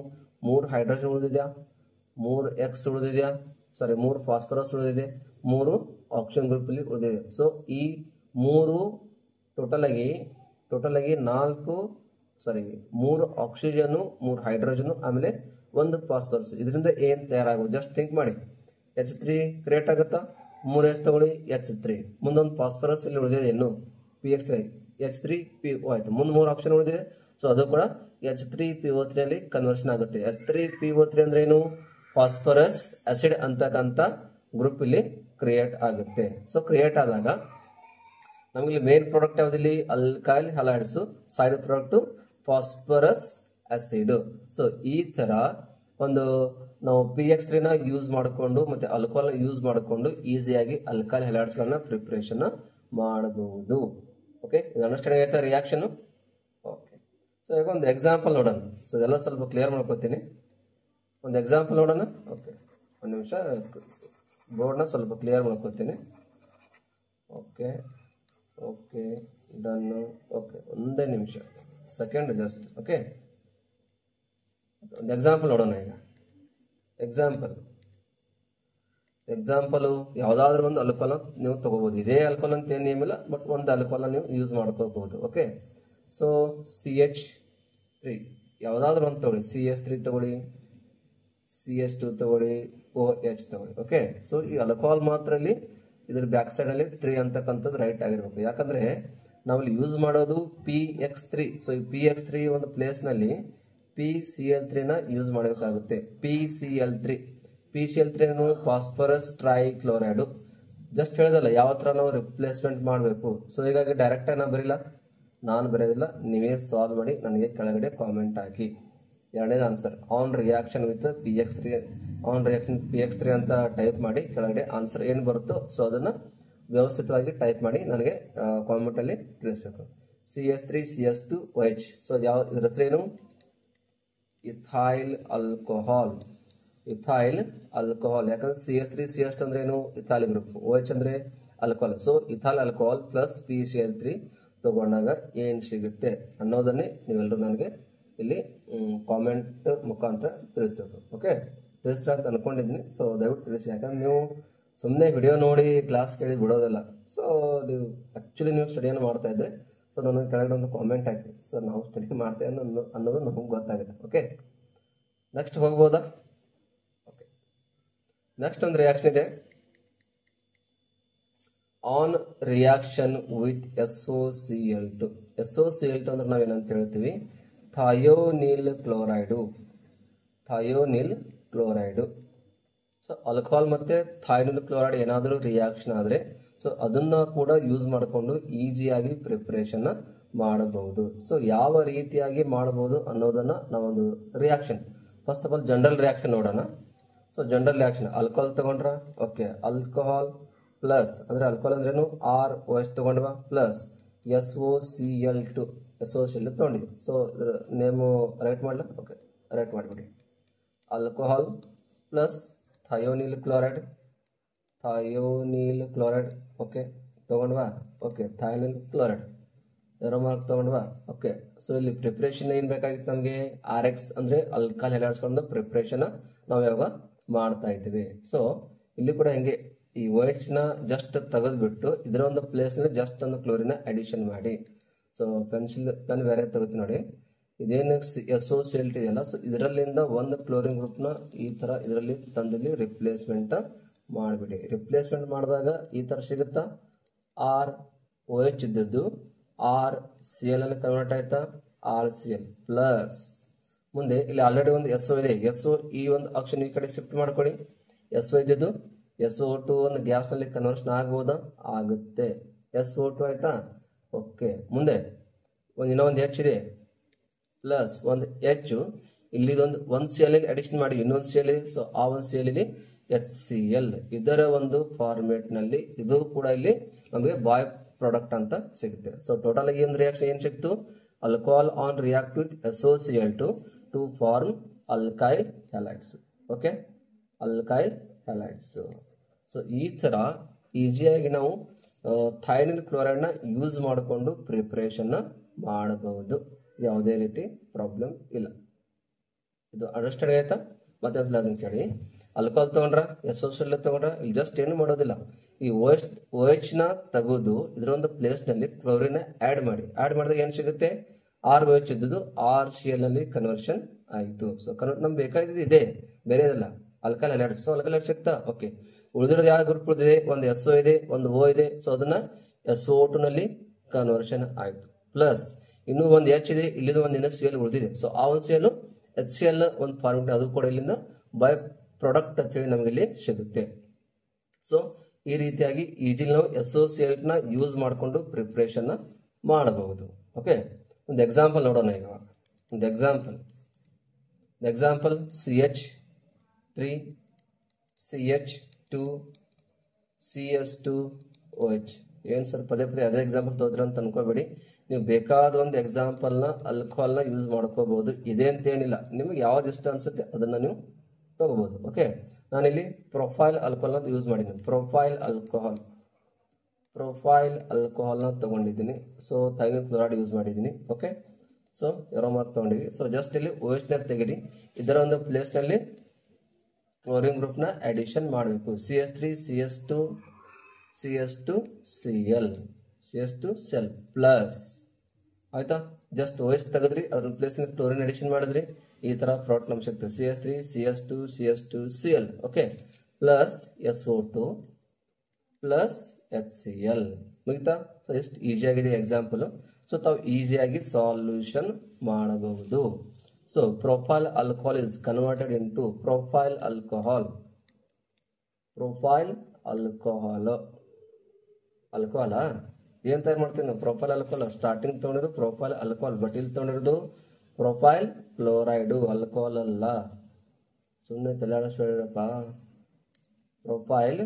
3 ಹೈಡ್ರೋಜನ್ ಉಳಿದಿದ್ಯಾ, 3 X ಉಳಿದಿದ್ಯಾ, ಸಾರಿ 3 ಫಾಸ್ಫರಸ್ ಉಳಿದಿದೆ, 3 ಆಕ್ಸಿಜನ್ ಗ್ರೂಪ್ ಇಲ್ಲಿ ಉಳಿದಿದೆ. ಸೊ ಈ 3 ಟೋಟಲ್ ಆಗಿ 3 ಆಕ್ಸಿಜನ್, 3 ಹೈಡ್ರೋಜನ್, ಆಮೇಲೆ 1 ಫಾಸ್ಫರಸ್. ಇದರಿಂದ ಏನ್ ತಯಾರಾಗುತ್ತೆ? ಜಸ್ಟ್ ಥಿಂಕ್ ಮಾಡಿ. H3 ಕ್ರಿಯೇಟ್ ಆಗುತ್ತಾ? 3H ತಗೊಳ್ಳಿ, H3, ಮುಂದೊಂದು ಫಾಸ್ಫರಸ್ ಇಲ್ಲಿ ಉಳಿದಿದೆ, ಇನ್ನು PX3, H3PO ಆಯ್ತು, ಮುಂದೆ 3 ಆಪ್ಷನ್ ಉಳಿದಿದೆ. ಸೊ ಅದು ಕೂಡ H3PO3 ಅಲ್ಲಿ ಕನ್ವರ್ಷನ್ ಆಗುತ್ತೆ. H3PO3 ಅಂದ್ರೆ ಏನು? ಫಾಸ್ಫರಸ್ ಆಸಿಡ್ ಅಂತಕ್ಕಂಥ ಗ್ರೂಪ್ ಇಲ್ಲಿ ಕ್ರಿಯೇಟ್ ಆಗುತ್ತೆ. ಸೊ ಕ್ರಿಯೇಟ್ ಆದಾಗ ನಮಗೆ ಮೇನ್ ಪ್ರಾಡಕ್ಟ್ ಯಾವ್ದಿಲ್ಲಿ? Alkyl halides, side product phosphorus acid. So ಈ ತರ ಒಂದು ನಾವು PX3 ನ ಯೂಸ್ ಮಾಡಿಕೊಂಡು ಮತ್ತೆ ಆಲ್ಕೋಹಾಲ್ ಯೂಸ್ ಮಾಡಿಕೊಂಡು ಈಸಿಯಾಗಿ ಆಲ್ಕೈಲ್ ಹ್ಯಾಲೈಡ್ಸ್ ಗಳನ್ನ ಪ್ರಿಪರೇಷನ್ ಮಾಡಬಹುದು. ಓಕೆ, ಇದು ಅಂಡರ್ಸ್ಟ್ಯಾಂಡಿಂಗ್ ಆಯ್ತಾ ರಿಯಾಕ್ಷನ್? ಓಕೆ, ಸೊ ಈಗ ಒಂದು ಎಕ್ಸಾಂಪಲ್ ನೋಡೋಣ. ಸೊ ಇದೆಲ್ಲ ಸ್ವಲ್ಪ ಕ್ಲಿಯರ್ ಮಾಡ್ಕೋತೀನಿ. ಒಂದು ಎಕ್ಸಾಂಪಲ್ ನೋಡೋಣ. ಓಕೆ, ಒಂದು ನಿಮಿಷ ಬೋರ್ಡ್ನ ಸ್ವಲ್ಪ ಕ್ಲಿಯರ್ ಮಾಡ್ಕೋತೀನಿ. Okay okay done. ಓಕೆ, ಒಂದೇ ನಿಮಿಷ, ಸೆಕೆಂಡ್ ಜಸ್ಟ್. ಓಕೆ, ಒಂದು ಎಕ್ಸಾಂಪಲ್ ನೋಡೋಣ. ಈಗ ಎಕ್ಸಾಂಪಲ್ ಯಾವ್ದಾದ್ರು ಒಂದು ಆಲ್ಕೋಹಾಲ್ ನೀವು ತಗೋಬಹುದು. ಇದೇ ಆಲ್ಕೋಹಾಲ್ ಅಂತ ಏನು ಏನಿಲ್ಲ, ಬಟ್ ಒಂದು ಆಲ್ಕೋಹಾಲ್ ನೀವು ಯೂಸ್ ಮಾಡ್ಕೋಬಹುದು. ಓಕೆ, ಸೊ CH3 ಯಾವ್ದಾದ್ರು ಒಂದು ತಗೊಳ್ಳಿ, CH3 ತಗೊಳ್ಳಿ, CH2 ತಗೊಳ್ಳಿ, OH ತಗೊಳ್ಳಿ. ಓಕೆ, ಸೊ ಈ ಆಲ್ಕೋಹಾಲ್ ಮಾತ್ರ ಇಲ್ಲಿ ಇದ್ರ ಬ್ಯಾಕ್ ಸೈಡ್ ಅಲ್ಲಿ 3 ಅಂತಕ್ಕಂಥದ್ದು ರೈಟ್ ಆಗಿರ್ಬೇಕು. ಯಾಕಂದ್ರೆ ನಾವಿಲ್ಲಿ ಯೂಸ್ ಮಾಡೋದು PX3. ಸೊ ಈ PX3 ಒಂದು ಪ್ಲೇಸ್ ನಲ್ಲಿ PCl3 ನ ಯೂಸ್ ಮಾಡಬೇಕಾಗುತ್ತೆ. PCl3 phosphorus ಟ್ರೈಕ್ಲೋರೈಡ್. ಜಸ್ಟ್ ಹೇಳಿದಲ್ಲ ಯಾವ ತರ ನಾವು ರಿಪ್ಲೇಸ್ಮೆಂಟ್ ಮಾಡಬೇಕು. ಸೊ ಹೀಗಾಗಿ ಡೈರೆಕ್ಟ್ ಆಗಿ ನಾನು ಬರೆಯೋದಿಲ್ಲ, ನೀವೇ ಸಾಲ್ವ್ ಮಾಡಿ ನನಗೆ ಕೆಳಗಡೆ ಕಾಮೆಂಟ್ ಹಾಕಿ. ಎರಡನೇದು answer on reaction with PX3 ಅಂತ ಟೈಪ್ ಮಾಡಿ ಕೆಳಗಡೆ ಆನ್ಸರ್ ಏನು ಬರುತ್ತೋ ಸೊ ಅದನ್ನ ವ್ಯವಸ್ಥಿತವಾಗಿ ಟೈಪ್ ಮಾಡಿ ನನಗೆ ಕಾಮೆಂಟ್ ಅಲ್ಲಿ ತಿಳಿಸಬೇಕು. CH3 CH2 OH. ಸೊ ಯಾವ ಇದರ ಹೆಸರೇನು? Ethyl alcohol. ಯಾಕಂದ್ರೆ CH3 CH2 ಅಂದ್ರೆ ಏನು? ಇಥೈಲ್ ಗ್ರೂಪ್, OH ಅಂದ್ರೆ alcohol. So ethyl alcohol plus PCl3 ತಗೊಂಡಾಗ ಏನು ಸಿಗುತ್ತೆ ಅನ್ನೋದನ್ನೇ ನೀವೆಲ್ಲರೂ ನನಗೆ ಇಲ್ಲಿ ಕಾಮೆಂಟ್ ಮುಖಾಂತರ ತಿಳಿಸ್ಬೇಕು. ಓಕೆ, ತಿಳಿಸ್ತಾ ಅಂತ ಅನ್ಕೊಂಡಿದ್ದೀನಿ. ಸೊ ದಯವಿಟ್ಟು ತಿಳಿಸಿ, ಯಾಕಂದ್ರೆ ನೀವು ಸುಮ್ಮನೆ ವಿಡಿಯೋ ನೋಡಿ ಕ್ಲಾಸ್ ಕೇಳಿ ಬಿಡೋದಿಲ್ಲ. ಸೊ ನೀವು ಆ್ಯಕ್ಚುಲಿ ನೀವು ಸ್ಟಡಿಯನ್ನು ಮಾಡ್ತಾ ಇದ್ರೆ ಸೊ ನನಗೆ ಕೆಳಗಡೆ ಒಂದು ಕಾಮೆಂಟ್ ಹಾಕಿ, ಸೊ ನಾವು ಸ್ಟಡಿ ಮಾಡ್ತೇವೆ ಅನ್ನೋದು ನಮಗೆ ಗೊತ್ತಾಗುತ್ತೆ. ಓಕೆ, ನೆಕ್ಸ್ಟ್ ಹೋಗ್ಬೋದಾ? ಓಕೆ, ನೆಕ್ಸ್ಟ್ ಒಂದು ರಿಯಾಕ್ಷನ್ ಇದೆ. On reaction with SOCl2. SOCl2 ಅಂದ್ರೆ ನಾವೇನಂತ ಹೇಳ್ತೀವಿ? Thionyl chloride. Thionyl chloride. So alcohol ಮತ್ತೆ ಥಯೋನಿಲ್ ಕ್ಲೋರೈಡ್ ಏನಾದರೂ ರಿಯಾಕ್ಷನ್ ಆದರೆ ಸೊ ಅದನ್ನ ಕೂಡ ಯೂಸ್ ಮಾಡಿಕೊಂಡು ಈಸಿಯಾಗಿ ಪ್ರಿಪರೇಷನ್ ಮಾಡಬಹುದು. ಸೊ ಯಾವ ರೀತಿಯಾಗಿ ಮಾಡಬಹುದು ಅನ್ನೋದನ್ನ ನಾವೊಂದು reaction, first of all general reaction ನೋಡೋಣ. ಸೊ ಜನರಲ್ ರಿಯಾಕ್ಷನ್, ಆಲ್ಕೋಹಾಲ್ ತಗೊಂಡ್ರ, ಓಕೆ, ಆಲ್ಕೋಹಾಲ್ ಪ್ಲಸ್ ಅಂದ್ರೆ ಆಲ್ಕೋಹಾಲ್ ಅಂದ್ರೇನು, ROH ತಗೊಂಡ್ವಾ ಪ್ಲಸ್ SOCl2 ತಗೊಂಡಿವಿ. ಸೊ ಇದ್ರ ನೇಮು ರೈಟ್ ಮಾಡಲ? ಓಕೆ, ರೈಟ್ ಮಾಡಿಬಿಡಿ. Alcohol plus thionyl chloride, okay ತಗೊಂಡ್ವಾ, okay, thionyl chloride arrow mark ತಗೊಂಡ್ವಾ. ಓಕೆ, ಸೊ ಇಲ್ಲಿ ಪ್ರಿಪ್ರೇಷನ್ ಏನ್ ಬೇಕಾಗಿತ್ತು ನಮಗೆ? RX ಅಂದ್ರೆ ಆಲ್ಕೋಹಾಲ್ ಹೆಲಾಡ್ಸ್ಕೊಂಡು ಪ್ರಿಪ್ರೇಷನ್ ನಾವು ಯಾವಾಗ ಮಾಡ್ತಾ ಇದ್ದೀವಿ. ಸೊ ಇಲ್ಲಿ ಕೂಡ ಹೆಂಗೆ ಈ OH ನ ಜಸ್ಟ್ ತೆಗೆದ್ಬಿಟ್ಟು ಇದರ ಒಂದು ಪ್ಲೇಸ್ ನಲ್ಲಿ ಜಸ್ಟ್ ಒಂದು ಕ್ಲೋರಿನ ಅಡಿಷನ್ ಮಾಡಿ. ಸೊ ಪೆನ್ ಬೇರೆ ತೆಗೆದು ನೋಡಿ, ಇದೇನು SOCl2 ಇದೆಯಲ್ಲ, ಸೊ ಇದರಲ್ಲಿಂದ ಒಂದು ಕ್ಲೋರಿನ್ ಗ್ರೂಪ್ ನ ಈ ತರ ಇದರಲ್ಲಿ ತಂದಲ್ಲಿ ರಿಪ್ಲೇಸ್ಮೆಂಟ್ ಮಾಡಿಬಿಡಿ. ರಿಪ್ಲೇಸ್ಮೆಂಟ್ ಮಾಡಿದಾಗ ಈ ತರ ಸಿಗುತ್ತಾ? ROH ಇದ್ದದ್ದು RCl ಅಲ್ಲಿ ಕನ್ವರ್ಟ್ ಆಯ್ತಾ? RCl ಪ್ಲಸ್ ಮುಂದೆ ಇಲ್ಲಿ ಆಲ್ರೆಡಿ ಒಂದು SO ಇದೆ. SO ಈ ಒಂದು ಆಪ್ಷನ್ ಈ ಕಡೆ ಶಿಫ್ಟ್ ಮಾಡ್ಕೊಳ್ಳಿ. SO ಇದ್ದದ್ದು SO2 ಒಂದು ಗ್ಯಾಸ್ ನಲ್ಲಿ ಕನ್ವರ್ಷನ್ ಆಗ್ಬೋದಾ? ಆಗುತ್ತೆ. SO2 ಆಯ್ತಾ? ಓಕೆ, ಮುಂದೆ ಇನ್ನೊಂದು H ಇದೆ ಪ್ಲಸ್ ಒಂದು H, ಇಲ್ಲಿ ಒಂದು Cl ಅಡಿಷನ್ ಮಾಡಿ ಇನ್ನೊಂದು Cl. ಸೊ ಆ ಒಂದು Cl ಇಲ್ಲಿ HCl. ಇದರ ಒಂದು ಫಾರ್ಮೇಟ್ ನಲ್ಲಿ ಇದು ಕೂಡ ಇಲ್ಲಿ ನಮಗೆ ಬಾಯ್ ಪ್ರಾಡಕ್ಟ್ ಅಂತ ಸಿಗುತ್ತೆ. ಸೊ ಟೋಟಲ್ ಆಗಿ ಒಂದು ರಿಯಾಕ್ಷನ್ ಏನ್ ಸಿಕ್ತು? Alcohol on react with SOCl2 to form alkyl halides. Okay, alkyl halides. So ಈ ತರ ಈಸಿಯಾಗಿ ನಾವು ಥಯೋನಿಲ್ ಕ್ಲೋರೈಡ್ ನ ಯೂಸ್ ಮಾಡಿಕೊಂಡು ಪ್ರಿಪರೇಷನ್ ಮಾಡಬಹುದು. ಯಾವುದೇ ರೀತಿ ಪ್ರಾಬ್ಲಮ್ ಇಲ್ಲ. ಇದು ಅಂಡರ್ಸ್ಟ್ಯಾಂಡ್ ಆಯ್ತಾ? ಮತ್ತೆ ಒಂದ್ಸಲ ಅದನ್ನ ಕೇಳಿ. ಆಲ್ಕೋಹಾಲ್ ತಗೊಂಡ್ರ, SOCl ತಗೊಂಡ್ರ, ಇಲ್ಲಿ ಜಸ್ಟ್ ಏನು ಮಾಡೋದಿಲ್ಲ, ಈ OH ನ ತೆಗೆದು ಇದರ ಒಂದು ಪ್ಲೇಸ್ ನಲ್ಲಿ ಕ್ಲೋರಿನ್ ಆಡ್ ಮಾಡಿದಾಗ ಏನ್ ಸಿಗುತ್ತೆ? ROH ಇದ್ದು RCl ನಲ್ಲಿ ಕನ್ವರ್ಷನ್ ಆಯ್ತು. ಸೊ ನಮ್ಗೆ ಬೇಕಾಗಿದ್ದು ಇದೆ, ಬೇರೆ ಇದಲ್ಲ, alkyl halides. So alkyl halides ಸಿಗ್ತಾ? ಓಕೆ, ಉಳಿದಿರೋದು ಯಾವ ಗ್ರೂಪ್ ಉಳಿದಿದೆ? ಒಂದು SO ಇದೆ, ಒಂದು O ಇದೆ. ಸೊ ಅದನ್ನ SO2 ನಲ್ಲಿ ಕನ್ವರ್ಷನ್ ಆಯ್ತು. ಪ್ಲಸ್ ಇನ್ನೂ ಒಂದು H ಇದೆ, ಇಲ್ಲಿಂದ ಒಂದು ಇನ್ನೂ Cl ಉಳಿದಿದೆ. ಸೊ ಆ ಒಂದು Cl HCl ಒಂದು ಫಾರ್ಮೆಟ್, ಅದು ಕೂಡ ಇಲ್ಲಿಂದ ಬೈ ಪ್ರಾಡಕ್ಟ್ ಅಂತ ಹೇಳಿ ನಮಗೆ ಇಲ್ಲಿ ಸಿಗುತ್ತೆ. ಸೊ ಈ ರೀತಿಯಾಗಿ ಈಜಿಲಿ ನಾವು SOCl ನ ಯೂಸ್ ಮಾಡಿಕೊಂಡು ಪ್ರಿಪರೇಷನ್ ಮಾಡಬಹುದು. ಓಕೆ, ಒಂದು ಎಕ್ಸಾಂಪಲ್ ನೋಡೋಣ. ಈಗ ಒಂದು ಎಕ್ಸಾಂಪಲ್ CH3 CH2 CS2OH. ಏನ್ ಸರ್ ಪದೇ ಪದೇ ಅದೇ ಎಕ್ಸಾಂಪಲ್ ತೋದ್ರ ಅಂತ ಅನ್ಕೋಬೇಡಿ. ನೀವು ಬೇಕಾದ ಒಂದು ಎಕ್ಸಾಂಪಲ್ ನ ಆಲ್ಕೋಹಾಲ್ ನ ಯೂಸ್ ಮಾಡ್ಕೋಬಹುದು. ಇದೆ ಅಂತ ಏನಿಲ್ಲ, ನಿಮಗೆ ಯಾವ್ದು ಇಷ್ಟ ಅನ್ಸುತ್ತೆ ಅದನ್ನ ನೀವು ತಗೋಬಹುದು. ಓಕೆ, ನಾನಿಲ್ಲಿ ಪ್ರೊಫೈಲ್ ಆಲ್ಕೋಹಾಲ್ ನ ಯೂಸ್ ಮಾಡಿದ್ದೀನಿ. ಪ್ರೊಫೈಲ್ ಆಲ್ಕೋಹಾಲ್ ನ ತಗೊಂಡಿದ್ದೀನಿ. ಸೊ ಥಯೋನಿಲ್ ಕ್ಲೋರೈಡ್ ಯೂಸ್ ಮಾಡಿದ್ದೀನಿ. ಓಕೆ, ಸೊ ಎರೋ ಮಾರ್ಕ್ ತಗೊಂಡಿವಿ. ಸೊ ಜಸ್ಟ್ ಇಲ್ಲಿ OH ನ ತೆಗಿರಿ, ಇದರ ಒಂದು ಪ್ಲೇಸ್ ನಲ್ಲಿ ಕ್ಲೋರಿನ್ ಗ್ರೂಪ್ ನ ಅಡಿಷನ್ ಮಾಡಬೇಕು. CH3 CS2Cl ಪ್ಲಸ್ ಆಯ್ತಾ? ಜಸ್ಟ್ OH ತೆಗೆದ್ರಿ, ಅದ್ರ ಪ್ಲೇಸ್ ನಲ್ಲಿ ಕ್ಲೋರಿನ್ ಅಡಿಷನ್ ಮಾಡಿದ್ರಿ, ಈ ತರ ಪ್ರಾಡಕ್ಟ್ ನಮ್ಗೆ ಸಿಗ್ತದೆ. CH3 CS2Cl. Okay, plus SO2 plus HCl. ಮುಗಿತಾ? ಸೊ ಎಷ್ಟು ಈಸಿ ಆಗಿದೆ ಎಕ್ಸಾಂಪಲ್. ಸೊ ತಾವು ಈಸಿಯಾಗಿ ಸಾಲ್ಯೂಷನ್ ಮಾಡಬಹುದು. So profile alcohol is converted into profile alcohol ಏನ್ ತಯಾರು ಮಾಡ್ತೀವಿ ನಾವು? Profile alcohol. ಸ್ಟಾರ್ಟಿಂಗ್ ತಗೊಂಡಿರೋದು ಪ್ರೊಫೈಲ್ ಆಲ್ಕೋಹಾಲ್, ಬಟ್ ಇಲ್ಲಿ ತಗೊಂಡಿರೋದು ಪ್ರೊಫೈಲ್ ಕ್ಲೋರೈಡು, ಆಲ್ಕೋಹಾಲ್ ಅಲ್ಲ. ಸುಮ್ಮನೆ ತಲೆಯಾಡಪ್ಪ. ಪ್ರೊಫೈಲ್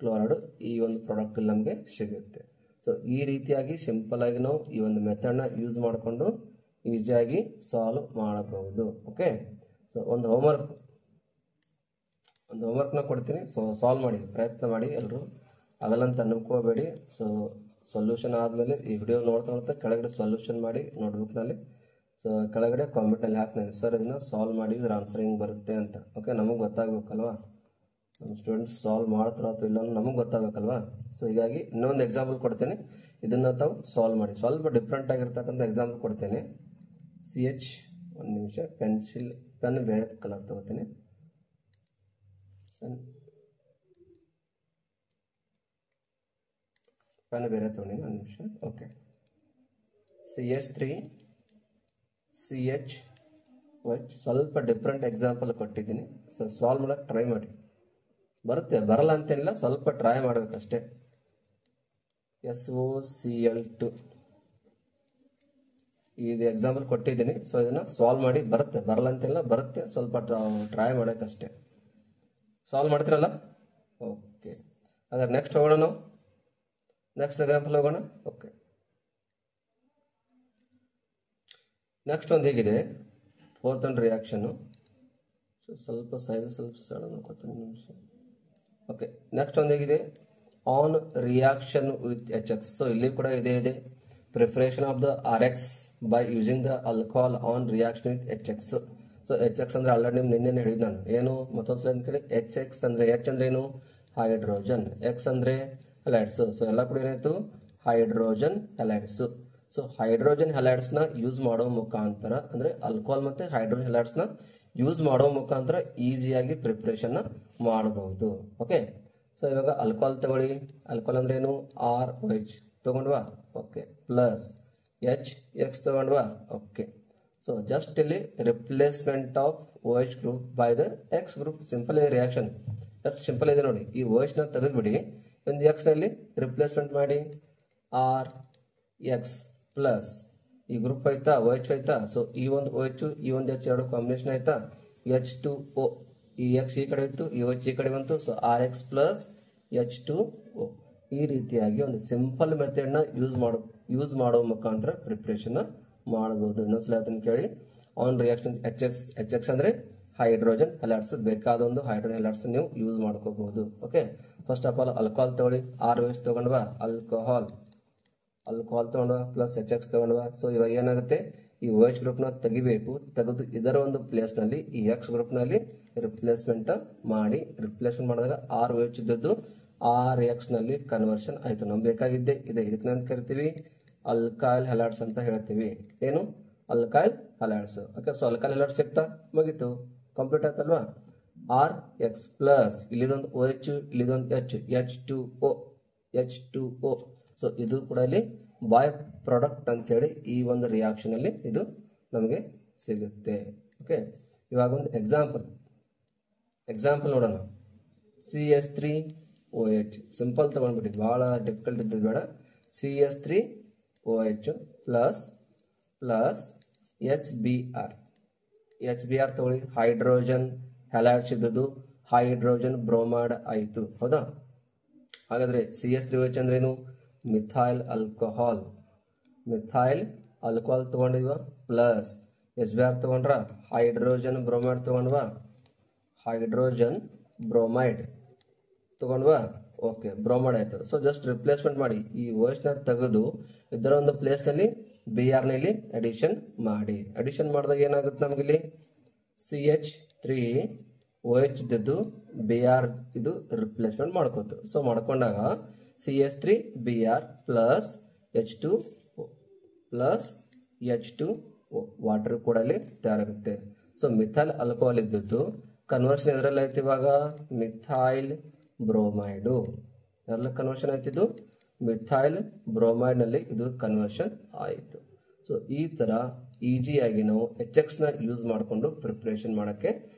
ಕ್ಲೋರೈಡು ಈ ಒಂದು ಪ್ರಾಡಕ್ಟ್ ನಮಗೆ ಸಿಗುತ್ತೆ. ಸೊ ಈ ರೀತಿಯಾಗಿ ಸಿಂಪಲ್ ಆಗಿ ನಾವು ಈ ಒಂದು ಮೆಥಡ್ ನ ಯೂಸ್ ಮಾಡಿಕೊಂಡು ಈಸಿಯಾಗಿ ಸಾಲ್ವ್ ಮಾಡಬಹುದು. ಓಕೆ, ಸೊ ಒಂದು ಹೋಮ್ವರ್ಕ್ ನ ಕೊಡ್ತೀನಿ. ಸೊ ಸಾಲ್ವ್ ಮಾಡಿ, ಪ್ರಯತ್ನ ಮಾಡಿ ಎಲ್ಲರೂ. ಆಗಲ್ಲ ಅಂತ ಅನ್ಕೋಬೇಡಿ. ಸೊ ಸೊಲ್ಯೂಷನ್ ಆದಮೇಲೆ ಈ ವಿಡಿಯೋ ನೋಡ್ತಾ ಕೆಳಗಡೆ ಸೊಲ್ಯೂಷನ್ ಮಾಡಿ ನೋಟ್ಬುಕ್ನಲ್ಲಿ, ಸೊ ಕೆಳಗಡೆ ಕಾಮೆಂಟಲ್ಲಿ ಹಾಕ್ತೀನಿ ಸರ್ ಇದನ್ನ ಸಾಲ್ವ್ ಮಾಡಿ ಇದ್ರ ಆನ್ಸರ್ ಹಿಂಗೆ ಬರುತ್ತೆ ಅಂತ. ಓಕೆ, ನಮಗೆ ಗೊತ್ತಾಗಬೇಕಲ್ವಾ, ನಮ್ಮ ಸ್ಟೂಡೆಂಟ್ಸ್ ಸಾಲ್ವ್ ಮಾಡ್ತಾರೋ ಅಥವಾ ಇಲ್ಲ ನಮಗೆ ಗೊತ್ತಾಗಬೇಕಲ್ವಾ. ಸೊ ಹೀಗಾಗಿ ಇನ್ನೊಂದು ಎಕ್ಸಾಂಪಲ್ ಕೊಡ್ತೇನೆ, ಇದನ್ನು ತಾವು ಸಾಲ್ವ್ ಮಾಡಿ. ಸ್ವಲ್ಪ ಡಿಫ್ರೆಂಟ್ ಆಗಿರ್ತಕ್ಕಂಥ ಎಕ್ಸಾಂಪಲ್ ಕೊಡ್ತೇನೆ. ಒಂದು ನಿಮಿಷ, ಪೆನ್ ಬೇರೆ ಕಲರ್ ತಗೋತೀನಿ. ಪೆನ್ ಬೇರೆ ತಗೊಂಡಿ ಒಂದು ನಿಮಿಷ. ಓಕೆ, CH3CHOH ಸ್ವಲ್ಪ ಡಿಫ್ರೆಂಟ್ ಎಕ್ಸಾಂಪಲ್ ಕೊಟ್ಟಿದ್ದೀನಿ. ಸೊ ಸಾಲ್ವ್ ಮಾಡೋಕ್ಕೆ ಟ್ರೈ ಮಾಡಿ, ಬರುತ್ತೆ, ಬರಲ್ಲ ಅಂತೇನಿಲ್ಲ, ಸ್ವಲ್ಪ ಟ್ರೈ ಮಾಡಬೇಕಷ್ಟೇ. SOCl2 ಇದು ಎಕ್ಸಾಂಪಲ್ ಕೊಟ್ಟಿದ್ದೀನಿ. ಸೊ ಇದನ್ನು ಸಾಲ್ವ್ ಮಾಡಿ, ಬರುತ್ತೆ, ಬರಲ್ಲ ಅಂತಿಲ್ಲ, ಬರುತ್ತೆ, ಸ್ವಲ್ಪ ಟ್ರೈ ಮಾಡೋಕ್ಕಷ್ಟೇ. ಸಾಲ್ವ್ ಮಾಡ್ತೀರಲ್ಲ? ಓಕೆ, ಹಾಗಾದ್ರೆ ನೆಕ್ಸ್ಟ್ ಹೋಗೋಣ, ನಾವು ನೆಕ್ಸ್ಟ್ ಎಕ್ಸಾಂಪಲ್ ಹೋಗೋಣ. ಓಕೆ, ನೆಕ್ಸ್ಟ್ ಒಂದು ಹೀಗಿದೆ, ಫೋರ್ತ್ ಒಂದು ರಿಯಾಕ್ಷನ್ನು. ಸೊ ಸ್ವಲ್ಪ ಸೈಜ್ ಸ್ವಲ್ಪ ಸಡನ್ ನೋಡ್ಕೊತೀನಿ ನಿಮಿಷ. ಓಕೆ, ನೆಕ್ಸ್ಟ್ ಒಂದು ಹೇಗಿದೆ, on reaction with HX. So ಇಲ್ಲಿ ಕೂಡ ಇದೆ preparation of the RX by using the alcohol on reaction with HX. So HX ಅಂದ್ರೆ ಆಲ್ರೆಡಿ ನಿಮ್ಗೆ ನಿನ್ನೆ ಹೇಳಿದ್ ನಾನು, ಏನು ಮತ್ತೊಂದ್ಸಲ ಕೇಳಿ. HX ಅಂದ್ರೆ H ಅಂದ್ರೆ ಏನು, ಹೈಡ್ರೋಜನ್, X ಅಂದ್ರೆ ಹ್ಯಾಲೈಡ್ಸ್. ಸೊ ಎಲ್ಲ ಕೂಡ ಏನಾಯ್ತು, hydrogen halides. So hydrogen halides ನ ಯೂಸ್ ಮಾಡೋ ಮುಖಾಂತರ, ಅಂದ್ರೆ ಆಲ್ಕೋಹಾಲ್ ಮತ್ತೆ ಹೈಡ್ರೋಜನ್ ಹ್ಯಾಲೈಡ್ಸ್ ನ ಯೂಸ್ ಮಾಡೋ ಮುಖಾಂತರ ಈಸಿಯಾಗಿ ಪ್ರಿಪರೇಷನ್ ಮಾಡಬಹುದು. ಓಕೆ, ಸೊ ಇವಾಗ ಆಲ್ಕೋಹಾಲ್ ತಗೊಳ್ಳಿ. ಆಲ್ಕೋಹಾಲ್ ಅಂದ್ರೆ ಏನು, ROH ತಗೊಂಡ್ವಾ. ಓಕೆ, ಪ್ಲಸ್ HX ತಗೊಂಡ್ವಾ. ಓಕೆ, ಸೊ ಜಸ್ಟ್ ಇಲ್ಲಿ replacement of OH group by the X group. Simple ಇದೆ ರಿಯಾಕ್ಷನ್, ಎಷ್ಟು ಸಿಂಪಲ್ ಇದೆ ನೋಡಿ. ಈ OH ನ ತೆಗೆದ್ಬಿಡಿ, ಒಂದು X ನಲ್ಲಿ ರಿಪ್ಲೇಸ್ಮೆಂಟ್ ಮಾಡಿ, RX ಪ್ಲಸ್ ಈ ಗ್ರೂಪ್ ಆಯ್ತಾ, OH ಆಯ್ತಾ. ಸೊ ಈ ಒಂದು OH ಈ ಒಂದು H ಎರಡು ಕಾಂಬಿನೇಷನ್ ಆಯ್ತಾ, H2O. ಈ X ಈ ಕಡೆ ಇತ್ತು, ಈ OH ಈ ಕಡೆ ಬಂತು. So RX plus H2O. ಈ ರೀತಿಯಾಗಿ ಒಂದು ಸಿಂಪಲ್ ಮೆಥಡ್ ನ ಯೂಸ್ ಮಾಡೋ ಮುಖಾಂತರ ಪ್ರಿಪರೇಷನ್ ಮಾಡಬಹುದು. ಇನ್ನೊಂದ್ಸಲ ಅದನ್ನು ಕೇಳಿ. ಆನ್ ರಿಯಾಕ್ಷನ್ HX ಅಂದ್ರೆ ಹೈಡ್ರೋಜನ್ ಹ್ಯಾಲೈಡ್ಸ್, ಬೇಕಾದ ಒಂದು ಹೈಡ್ರೋಜನ್ ಹ್ಯಾಲೈಡ್ಸ್ ನೀವು ಯೂಸ್ ಮಾಡ್ಕೋಬಹುದು. Okay, first of all alcohol ತಗೊಳ್ಳಿ. ROH ತಗೊಂಡ್ವಾ, ಆಲ್ಕೋಹಾಲ್ ತಗೊಂಡ್ವಾ, ಪ್ಲಸ್ HX ತಗೊಂಡ್ವಾ. ಸೊ ಇವಾಗ ಏನಾಗುತ್ತೆ, ಈ OH ಗ್ರೂಪ್ ನ ತೆಗಿಬೇಕು, ತೆಗೆದು ಇದರ ಒಂದು ಪ್ಲೇಸ್ ನಲ್ಲಿ ಈ X ಗ್ರೂಪ್ ನಲ್ಲಿ ರಿಪ್ಲೇಸ್ಮೆಂಟ್ ಮಾಡಿದಾಗ ROH ಇದ್ದದ್ದು RX ನಲ್ಲಿ ಕನ್ವರ್ಷನ್ ಆಯ್ತು. ನಮ್ಗೆ ಬೇಕಾಗಿದ್ದೆ ಇದೆ, ಇದಕ್ಕೆ ನಾನು ಕರಿತೀವಿ ಅಲ್ಕೈಲ್ ಹ್ಯಾಲೈಡ್ಸ್ ಅಂತ ಹೇಳ್ತೀವಿ. ಏನು, alkyl halides. Okay, so alkyl halides ಸಿಗ್ತಾ ಮುಗೀತು, ಕಂಪ್ಲೀಟ್ ಆಯ್ತಲ್ವಾ. RX ಪ್ಲಸ್ ಇಲ್ಲಿದೊಂದು OH ಇಲ್ಲಿದೊಂದು H2O. ಸೊ ಇದು ಕೂಡ ಇಲ್ಲಿ ಬೈ ಪ್ರಾಡಕ್ಟ್ ಅಂತೇಳಿ ಈ ಒಂದು ರಿಯಾಕ್ಷನ್ ಅಲ್ಲಿ ಇದು ನಮಗೆ ಸಿಗುತ್ತೆ. ಓಕೆ, ಇವಾಗ ಒಂದು ಎಕ್ಸಾಂಪಲ್ ನೋಡೋಣ. CH3OH ಸಿಂಪಲ್ ತಗೊಂಡ್ಬಿಡಿ, ಬಹಳ ಡಿಫಿಕಲ್ಟ್ ಇದ್ದದ್ದು ಬೇಡ. CH3OH ಪ್ಲಸ್ HBr ತಗೊಳ್ಳಿ. ಹೈಡ್ರೋಜನ್ ಹ್ಯಾಲೈಡ್ಸ್ ಇದ್ದದ್ದು ಹೈಡ್ರೋಜನ್ ಬ್ರೋಮೈಡ್ ಆಯಿತು, ಹೌದಾ. ಹಾಗಾದ್ರೆ CH3OH ಅಂದ್ರೇನು, ಮಿಥೈಲ್ ಆಲ್ಕೋಹಾಲ್ ತಗೊಂಡಿದ್ವಾ. ಪ್ಲಸ್ HBr ತಗೊಂಡ್ರ, ಹೈಡ್ರೋಜನ್ ಬ್ರೋಮೈಡ್ ತಗೊಂಡ್ವಾ, ಓಕೆ, ಬ್ರೋಮೈಡ್ ಆಯ್ತು. ಸೊ ಜಸ್ಟ್ ರಿಪ್ಲೇಸ್ಮೆಂಟ್ ಮಾಡಿ, ಈ OH ನ ತೆಗೆದು ಇದರ ಒಂದು ಪ್ಲೇಸ್ ನಲ್ಲಿ Br ನಲ್ಲಿ ಅಡಿಷನ್ ಮಾಡಿದಾಗ ಏನಾಗುತ್ತೆ ನಮ್ಗೆ ಇಲ್ಲಿ, CH3OH ಇದ್ದು Br ಇದು ರಿಪ್ಲೇಸ್ಮೆಂಟ್ ಮಾಡ್ಕೋತು. ಸೊ ಮಾಡ್ಕೊಂಡಾಗ CH3Br ಪ್ಲಸ್ H2O ವಾಟರ್ ಕೂಡ ಅಲ್ಲಿ ತಯಾರಾಗುತ್ತೆ. ಸೊ ಮಿಥೈಲ್ ಆಲ್ಕೋಹಾಲ್ ಇದ್ದದ್ದು ಕನ್ವರ್ಷನ್ ಎದ್ರಲ್ಲಿ ಆಯ್ತು, ಇವಾಗ ಮಿಥೈಲ್ ಬ್ರೋಮೈಡು. ಎಲ್ಲ ಕನ್ವರ್ಷನ್ ಆಯ್ತಿದ್ದು ಮಿಥೈಲ್ ಬ್ರೋಮೈಡ್ ನಲ್ಲಿ ಇದು ಕನ್ವರ್ಷನ್ ಆಯಿತು. ಸೊ ಈ ತರ ಈಸಿಯಾಗಿ ನಾವು HX ನ ಯೂಸ್ ಮಾಡಿಕೊಂಡು ಪ್ರಿಪರೇಷನ್ ಮಾಡಕ್ಕೆ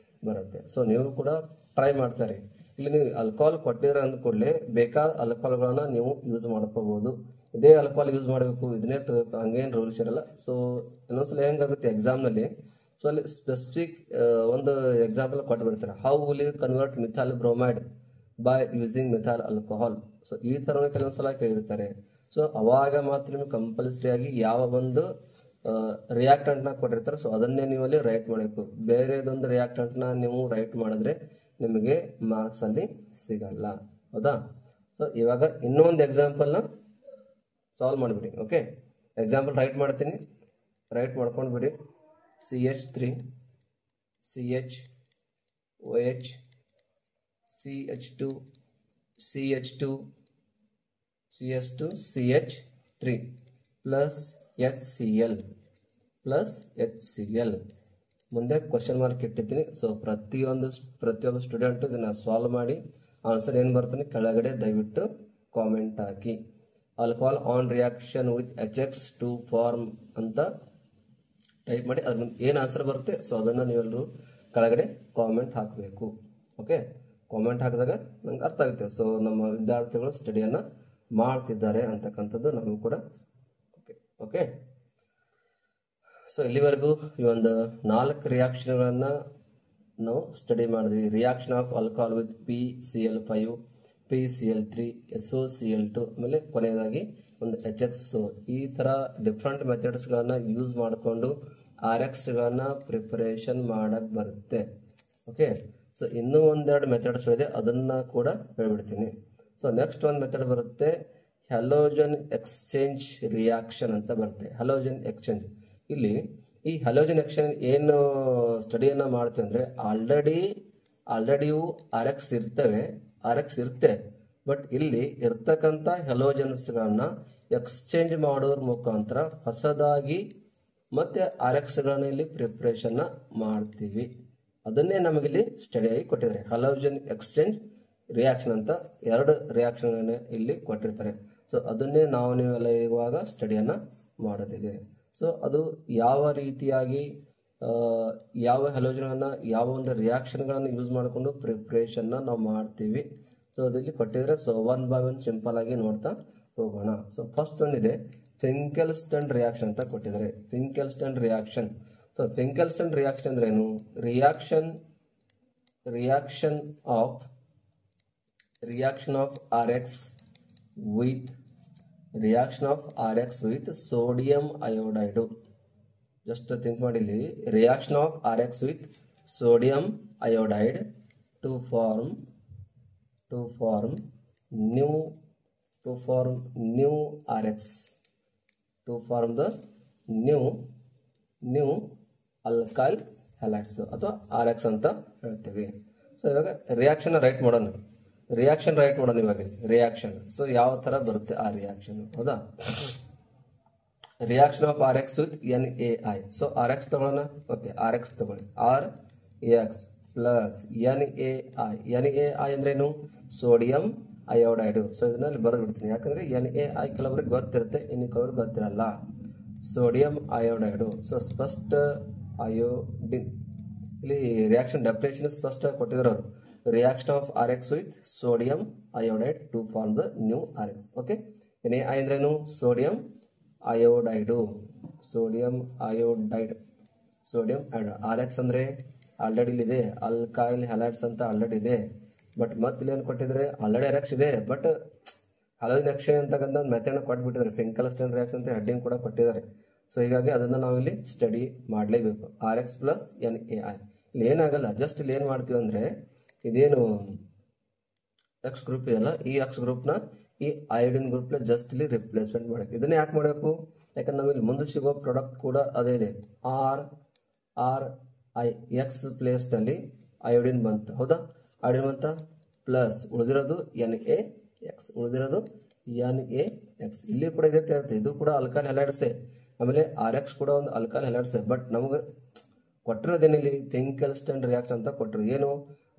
ಬರುತ್ತೆ. ಸೊ ನೀವು ಕೂಡ ಟ್ರೈ ಮಾಡ್ತಾರೆ. ಇಲ್ಲಿ ನೀವು ಆಲ್ಕೋಹಾಲ್ ಕೊಟ್ಟಿದ್ರೆ ಅಂದ ಕೂಡಲೇ ಬೇಕಾದ ಆಲ್ಕೋಹಾಲ್ಗಳನ್ನ ನೀವು ಯೂಸ್ ಮಾಡ್ಕೋಬಹುದು. ಇದೇ ಆಲ್ಕೋಹಾಲ್ ಯೂಸ್ ಮಾಡಬೇಕು, ಇದನ್ನೇ ಹಂಗೇನು ರೂಲ್ಸ್ ಇರಲ್ಲ. ಸೊ ಇನ್ನೊಂದ್ಸಲ ಹೆಂಗಾಗುತ್ತೆ ಎಕ್ಸಾಮ್ ನಲ್ಲಿ, ಸೊ ಅಲ್ಲಿ ಸ್ಪೆಸಿಫಿಕ್ ಒಂದು ಎಕ್ಸಾಂಪಲ್ ಕೊಟ್ಬಿಡ್ತಾರೆ, how will you convert methyl bromide by using methyl alcohol. So ಈ ತರ ಕೆಲವೊಂದ್ಸಲ ಕೇಳಿರ್ತಾರೆ. ಸೊ ಅವಾಗ ಮಾತ್ರ ನಿಮ್ಗೆ ಕಂಪಲ್ಸರಿ ಆಗಿ ಯಾವ ಒಂದು ರಿಯಾಕ್ಟೆಂಟ್ ನ ಕೊಟ್ಟಿರ್ತಾರೆ, ಸೊ ಅದನ್ನೇ ನೀವು ಅಲ್ಲಿ ರೈಟ್ ಮಾಡಬೇಕು. ಬೇರೆದೊಂದು ರಿಯಾಕ್ಟೆಂಟ್ ನ ನೀವು ರೈಟ್ ಮಾಡಿದ್ರೆ ನಿಮಗೆ ಮಾರ್ಕ್ಸ್ ಅಲ್ಲಿ ಸಿಗಲ್ಲ, ಹೌದಾ. ಸೊ ಸೊ ಇವಾಗ ಇನ್ನೂ ಒಂದು ಎಕ್ಸಾಂಪಲ್ನ ಸಾಲ್ವ್ ಮಾಡಿಬಿಡಿ. ಓಕೆ, ಎಕ್ಸಾಂಪಲ್ ರೈಟ್ ಮಾಡ್ತೀನಿ, ರೈಟ್ ಮಾಡ್ಕೊಂಡು ಬಿಡಿ. CH3 CH CH2 CH2 CH3 plus HCl ಮುಂದೆ ಕ್ವಶನ್ ಮಾರ್ಕ್ ಇಟ್ಟಿದ್ದೀನಿ. ಸೊ ಪ್ರತಿಯೊಬ್ಬ ಸ್ಟೂಡೆಂಟು ಇದನ್ನು ಸಾಲ್ವ್ ಮಾಡಿ ಆನ್ಸರ್ ಏನು ಬರ್ತಾನೆ ಕೆಳಗಡೆ ದಯವಿಟ್ಟು ಕಾಮೆಂಟ್ ಹಾಕಿ. Alcohol on reaction with HX to form ಅಂತ ಟೈಪ್ ಮಾಡಿ ಅದ್ರ ಏನು ಆನ್ಸರ್ ಬರುತ್ತೆ ಸೊ ಅದನ್ನು ನೀವೆಲ್ಲರೂ ಕೆಳಗಡೆ ಕಾಮೆಂಟ್ ಹಾಕಬೇಕು. ಓಕೆ, ಕಾಮೆಂಟ್ ಹಾಕಿದಾಗ ನಂಗೆ ಅರ್ಥ ಆಗುತ್ತೆ. ಸೊ ನಮ್ಮ ವಿದ್ಯಾರ್ಥಿಗಳು ಸ್ಟಡಿಯನ್ನು ಮಾಡ್ತಿದ್ದಾರೆ ಅಂತಕ್ಕಂಥದ್ದು ನಮಗೂ ಕೂಡ ಓಕೆ. ಸೊ ಇಲ್ಲಿವರೆಗೂ ಈ ಒಂದು 4 ರಿಯಾಕ್ಷನ್ಗಳನ್ನು ನಾವು ಸ್ಟಡಿ ಮಾಡಿದ್ವಿ. Reaction of alcohol with PCl5, PCl3, SOCl2, ಆಮೇಲೆ ಕೊನೆಯದಾಗಿ ಒಂದು HX. ಈ ಥರ ಡಿಫ್ರೆಂಟ್ ಮೆಥಡ್ಸ್ಗಳನ್ನು ಯೂಸ್ ಮಾಡಿಕೊಂಡು RXಗಳನ್ನು ಪ್ರಿಪರೇಷನ್ ಮಾಡಕ್ಕೆ ಬರುತ್ತೆ. ಓಕೆ, ಸೊ ಇನ್ನೂ ಒಂದೆರಡು ಮೆಥಡ್ಸ್ಗಳಿದೆ, ಅದನ್ನು ಕೂಡ ಹೇಳ್ಬಿಡ್ತೀನಿ. ಸೊ ನೆಕ್ಸ್ಟ್ ಒಂದು ಮೆಥಡ್ ಬರುತ್ತೆ ಹ್ಯಾಲೋಜನ್ ಎಕ್ಸ್ಚೇಂಜ್ ರಿಯಾಕ್ಷನ್ ಅಂತ ಬರುತ್ತೆ. ಹ್ಯಾಲೋಜನ್ ಎಕ್ಸ್ಚೇಂಜ್, ಇಲ್ಲಿ ಈ ಹ್ಯಾಲೋಜನ್ ಎಕ್ಸ್ಚೇಂಜ್ ಏನು ಸ್ಟಡಿಯನ್ನು ಮಾಡ್ತೀವಿ ಅಂದರೆ ಆಲ್ರೆಡಿಯೂ RX ಇರುತ್ತೆ, ಬಟ್ ಇಲ್ಲಿ ಇರ್ತಕ್ಕಂಥ ಹ್ಯಾಲೋಜನ್ಸ್ಗಳನ್ನ ಎಕ್ಸ್ಚೇಂಜ್ ಮಾಡೋದ್ರ ಮುಖಾಂತರ ಹೊಸದಾಗಿ ಮತ್ತೆ RXಗಳನ್ನ ಇಲ್ಲಿ ಪ್ರಿಪ್ರೇಷನ್ ಮಾಡ್ತೀವಿ. ಅದನ್ನೇ ನಮಗಿಲ್ಲಿ ಸ್ಟಡಿಯಾಗಿ ಕೊಟ್ಟಿದ್ದಾರೆ. ಹ್ಯಾಲೋಜನ್ ಎಕ್ಸ್ಚೇಂಜ್ ರಿಯಾಕ್ಷನ್ ಅಂತ 2 ರಿಯಾಕ್ಷನ್ ಇಲ್ಲಿ ಕೊಟ್ಟಿರ್ತಾರೆ. ಸೊ ಅದನ್ನೇ ನೀವೆಲ್ಲ ಇವಾಗ ಸ್ಟಡಿಯನ್ನು ಮಾಡೋದಿದೆ. ಸೊ ಅದು ಯಾವ ರೀತಿಯಾಗಿ ಯಾವ ಹ್ಯಾಲೋಜನ್ ಯಾವ ಒಂದು ರಿಯಾಕ್ಷನ್ಗಳನ್ನು ಯೂಸ್ ಮಾಡಿಕೊಂಡು ಪ್ರಿಪ್ರೇಷನ್ನ ನಾವು ಮಾಡ್ತೀವಿ ಸೊ ಅದಲ್ಲಿ ಕೊಟ್ಟಿದ್ರೆ. ಸೊ 1 by 1 ಸಿಂಪಲ್ ಆಗಿ ನೋಡ್ತಾ ಹೋಗೋಣ. ಸೊ ಫಸ್ಟ್ ಒಂದಿದೆ ಫಿಂಕೆಲ್ಸ್ಟನ್ ರಿಯಾಕ್ಷನ್ ಅಂತ ಕೊಟ್ಟಿದ್ದಾರೆ. ಫಿಂಕೆಲ್ಸ್ಟನ್ ರಿಯಾಕ್ಷನ್. ಸೊ ಫಿಂಕೆಲ್ಸ್ಟನ್ ರಿಯಾಕ್ಷನ್ ಅಂದ್ರೆ ಏನು? Reaction of RX with sodium iodide. Just think ಮಾಡಿ ಇಲ್ಲಿ reaction of RX with sodium iodide to form new RX, to form the new alkyl halides ಅಥವಾ RX ಅಂತ ಹೇಳ್ತೀವಿ. ಸೊ ಇವಾಗ ರಿಯಾಕ್ಷನ್ ರೈಟ್ ಮಾಡೋಣ. ಇವಾಗ ರಿಯಾಕ್ಷನ್. ಸೊ ಯಾವ ತರ ಬರುತ್ತೆ ಆ ರಿಯಾಕ್ಷನ್, ಹೌದಾ? Reaction of RX with NaI. So RX ತಗೊಳ್ಳೋಣ. ಓಕೆ, RX ತಗೊಳ್ಳಿ. RX ಪ್ಲಸ್ NaI ಅಂದ್ರೇನು? Sodium iodide. ಸೊ ಇದನ್ನ ಬರೆದು ಬಿಡ್ತೀನಿ, ಯಾಕಂದ್ರೆ NaI ಕೆಲವರಿಗೆ ಗೊತ್ತಿರುತ್ತೆ, ಇನ್ನು ಕೆಲವರಿಗೆ ಗೊತ್ತಿರಲ್ಲ. Sodium iodide. ಸೊ ಸ್ಪಷ್ಟ ಅಯೋಡಿನ್. ಇಲ್ಲಿ ರಿಯಾಕ್ಷನ್ ಡೆಫಿನೇಷನ್ ಸ್ಪಷ್ಟ ಕೊಟ್ಟಿದ್ರು ಅವರು. Reaction of RX with sodium iodide to form the new RX. Okay, NaI ಅಂದ್ರೇನು? Sodium iodide. RX ಅಂದ್ರೆ ಆಲ್ರೆಡಿ ಇದೆ, ಅಲ್ಕೈಲ್ ಹ್ಯಾಲೈಡ್ಸ್ ಅಂತ ಆಲ್ರೆಡಿ ಇದೆ. ಬಟ್ ಮತ್ತೆ ಇಲ್ಲಿ ಏನು ಕೊಟ್ಟಿದ್ರೆ ಆಲ್ರೆಡಿ RX ಇದೆ, ಬಟ್ ಹ್ಯಾಲೋಜನ್ ಎಕ್ಸ್ಚೇಂಜ್ ಅಂತಕ್ಕಂಥ ಒಂದು ಮೆಥಡ್ ಕೊಟ್ಬಿಟ್ಟಿದ್ದಾರೆ. ಫಿಂಕೆಲ್ಸ್ಟನ್ ರಿಯಾಕ್ಷನ್ ಅಂತ ಹೆಡ್ಡಿಂಗ್ ಕೂಡ ಕೊಟ್ಟಿದ್ದಾರೆ. ಸೊ ಹೀಗಾಗಿ ಅದನ್ನ ನಾವು ಇಲ್ಲಿ ಸ್ಟಡಿ ಮಾಡಲೇಬೇಕು. RX plus NaI. ಇಲ್ಲಿ ಏನಾಗಲ್ಲ, ಜಸ್ಟ್ ಇಲ್ಲಿ ಏನ್ ಮಾಡ್ತೀವಿ ಅಂದ್ರೆ ಇದೇನು ಎಕ್ಸ್ ಗ್ರೂಪ್ ಇದೆಯಲ್ಲ, ಈ ಎಕ್ಸ್ ಗ್ರೂಪ್ನ ಈ ಐಡಿನ್ ಗ್ರೂಪ್ ಜಸ್ಟ್ ಇಲ್ಲಿ ರಿಪ್ಲೇಸ್ಮೆಂಟ್ ಮಾಡಬೇಕು. ಇದನ್ನ ಯಾಕೆ ಮಾಡಬೇಕು? ಯಾಕಂದ್ರೆ ನಮಗೆ ಮುಂದೆ ಸಿಗೋ ಪ್ರಾಡಕ್ಟ್ ಕೂಡ ಅದೇ ಇದೆ. RIX ಪ್ಲೇಸ್ ನಲ್ಲಿ ಐಡಿನ್ ಬಂತ, ಹೌದಾ? ಐಡಿನ್ ಬಂತ ಪ್ಲಸ್ ಉಳಿದಿರೋದು NaX. ಇಲ್ಲಿ ಕೂಡ ಇದೇ ಇರುತ್ತೆ. ಇದು ಕೂಡ ಅಲ್ಕೈಲ್ ಹ್ಯಾಲೈಡ್ಸೆ. ಆಮೇಲೆ RX ಕೂಡ ಒಂದು ಅಲ್ಕೈಲ್ ಹ್ಯಾಲೈಡ್ಸೆ. ಬಟ್ ನಮಗೆ ಕೊಟ್ಟಿರೋದೇನಿಲ್ಲಿ ಫಿಂಕೆಲ್ಸ್ಟನ್ ರಿಯಾಕ್ಷನ್ ಅಂತ ಕೊಟ್ಟರು. ಏನು?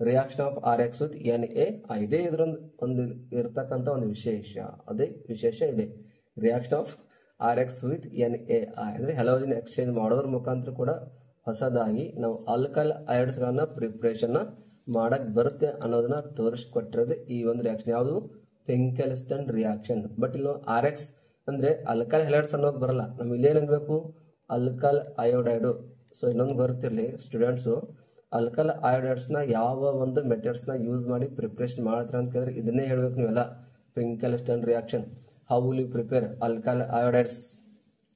Reaction of RX with NaI. ಇದೇ ಇದ್ರೊಂದು ಒಂದು ಇರತಕ್ಕಂಥ ಒಂದು ವಿಶೇಷ ಇದೆ. Reaction of RX with NaI ಅಂದ್ರೆ ಹ್ಯಾಲೋಜನ್ ಎಕ್ಸ್ಚೇಂಜ್ ಮಾಡೋದ್ರ ಮುಖಾಂತರ ಕೂಡ ಹೊಸದಾಗಿ ನಾವು ಆಲ್ಕೈಲ್ ಅಯೋಡ್ಸ್ ಗಳನ್ನ ಪ್ರಿಪರೇಷನ್ ಮಾಡಕ್ ಬರುತ್ತೆ ಅನ್ನೋದನ್ನ ತೋರಿಸ್ಕೊಟ್ಟಿರೋದು ಈ ಒಂದು ರಿಯಾಕ್ಷನ್. ಯಾವುದು? ಫಿಂಕೆಲ್ಸ್ಟನ್ ರಿಯಾಕ್ಷನ್. ಬಟ್ ಇಲ್ಲಿ RX ಅಂದ್ರೆ ಅಲ್ಕೈಲ್ ಹ್ಯಾಲೈಡ್ಸ್ ಅನ್ನೋದು ಬರಲ್ಲ. ನಮ್ಗೆ ಇಲ್ಲಿ ಏನ್ಬೇಕು? Alkyl iodide. ಸೊ ಇನ್ನೊಂದು ಬರುತ್ತಿರಲಿ ಸ್ಟೂಡೆಂಟ್ಸು, ಅಲ್ಕೈಲ್ ಅಯೋಡೈಡ್ಸ್ ನ ಯಾವ ಒಂದು ಮೆಥಡ್ಸ್ ನ ಯೂಸ್ ಮಾಡಿ ಪ್ರಿಪರೇಷನ್ ಮಾಡ್ತಾರೆ ಅಂತ ಕೇಳಿದ್ರೆ ಇದನ್ನೇ ಹೇಳ್ಬೇಕು ನೀವೆಲ್ಲ. Finkelstein reaction, how will you prepare alkyl iodides